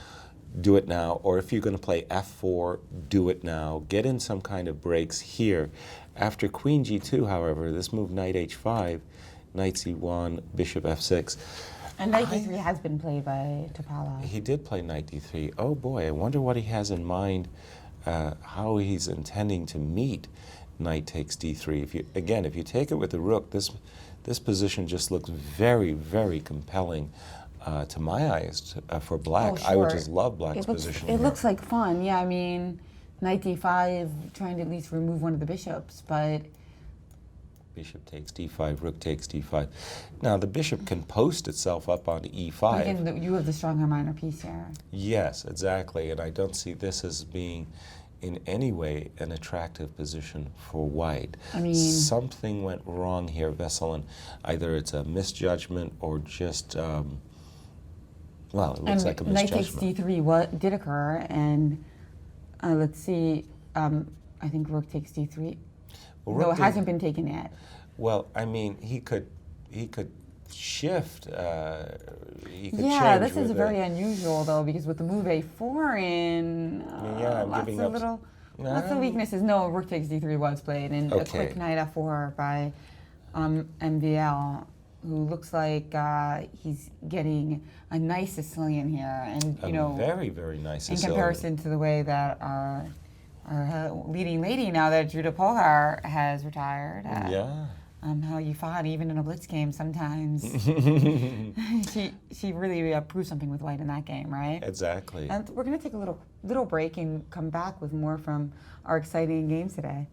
do it now. Or if you're going to play f4, do it now. Get in some kind of breaks here. After Queen G2, however, this move knight h5, knight c1, bishop f6. And knight d3 has been played by Topala. He did play knight d3. Oh boy, I wonder what he has in mind, how he's intending to meet knight takes d3. If you take it with the rook, this position just looks very, very compelling to my eyes for Black. Oh, sure. I would just love Black's position. It looks like fun, yeah. I mean, knight d5, trying to at least remove one of the bishops, but Bishop takes d5, rook takes d5. Now the bishop can post itself up onto e5. again, you have the stronger minor piece here. Yes, exactly, and I don't see this as being in any way an attractive position for white. I mean, something went wrong here, Veselin. Either it's a misjudgment or just, well, it looks like a knight takes misjudgment. d3 what did occur, and let's see, I think rook takes d3. Well, Though rook it hasn't been taken yet. Well, I mean, he could shift. He could Yeah, change this is with very unusual though, because with the move a4 in, Yeah, I'm lots giving of up lots of weaknesses. No, rook takes d3 was played, and a Okay. quick knight f4 by MVL, who looks like he's getting a nice Sicilian here, and you know, very, very nice in Sicilian. comparison to the way that our leading lady, now that Judah Polgar has retired. Yeah. How you fought even in a blitz game sometimes. she really proved something with white in that game, right? Exactly. And we're going to take a little break and come back with more from our exciting games today.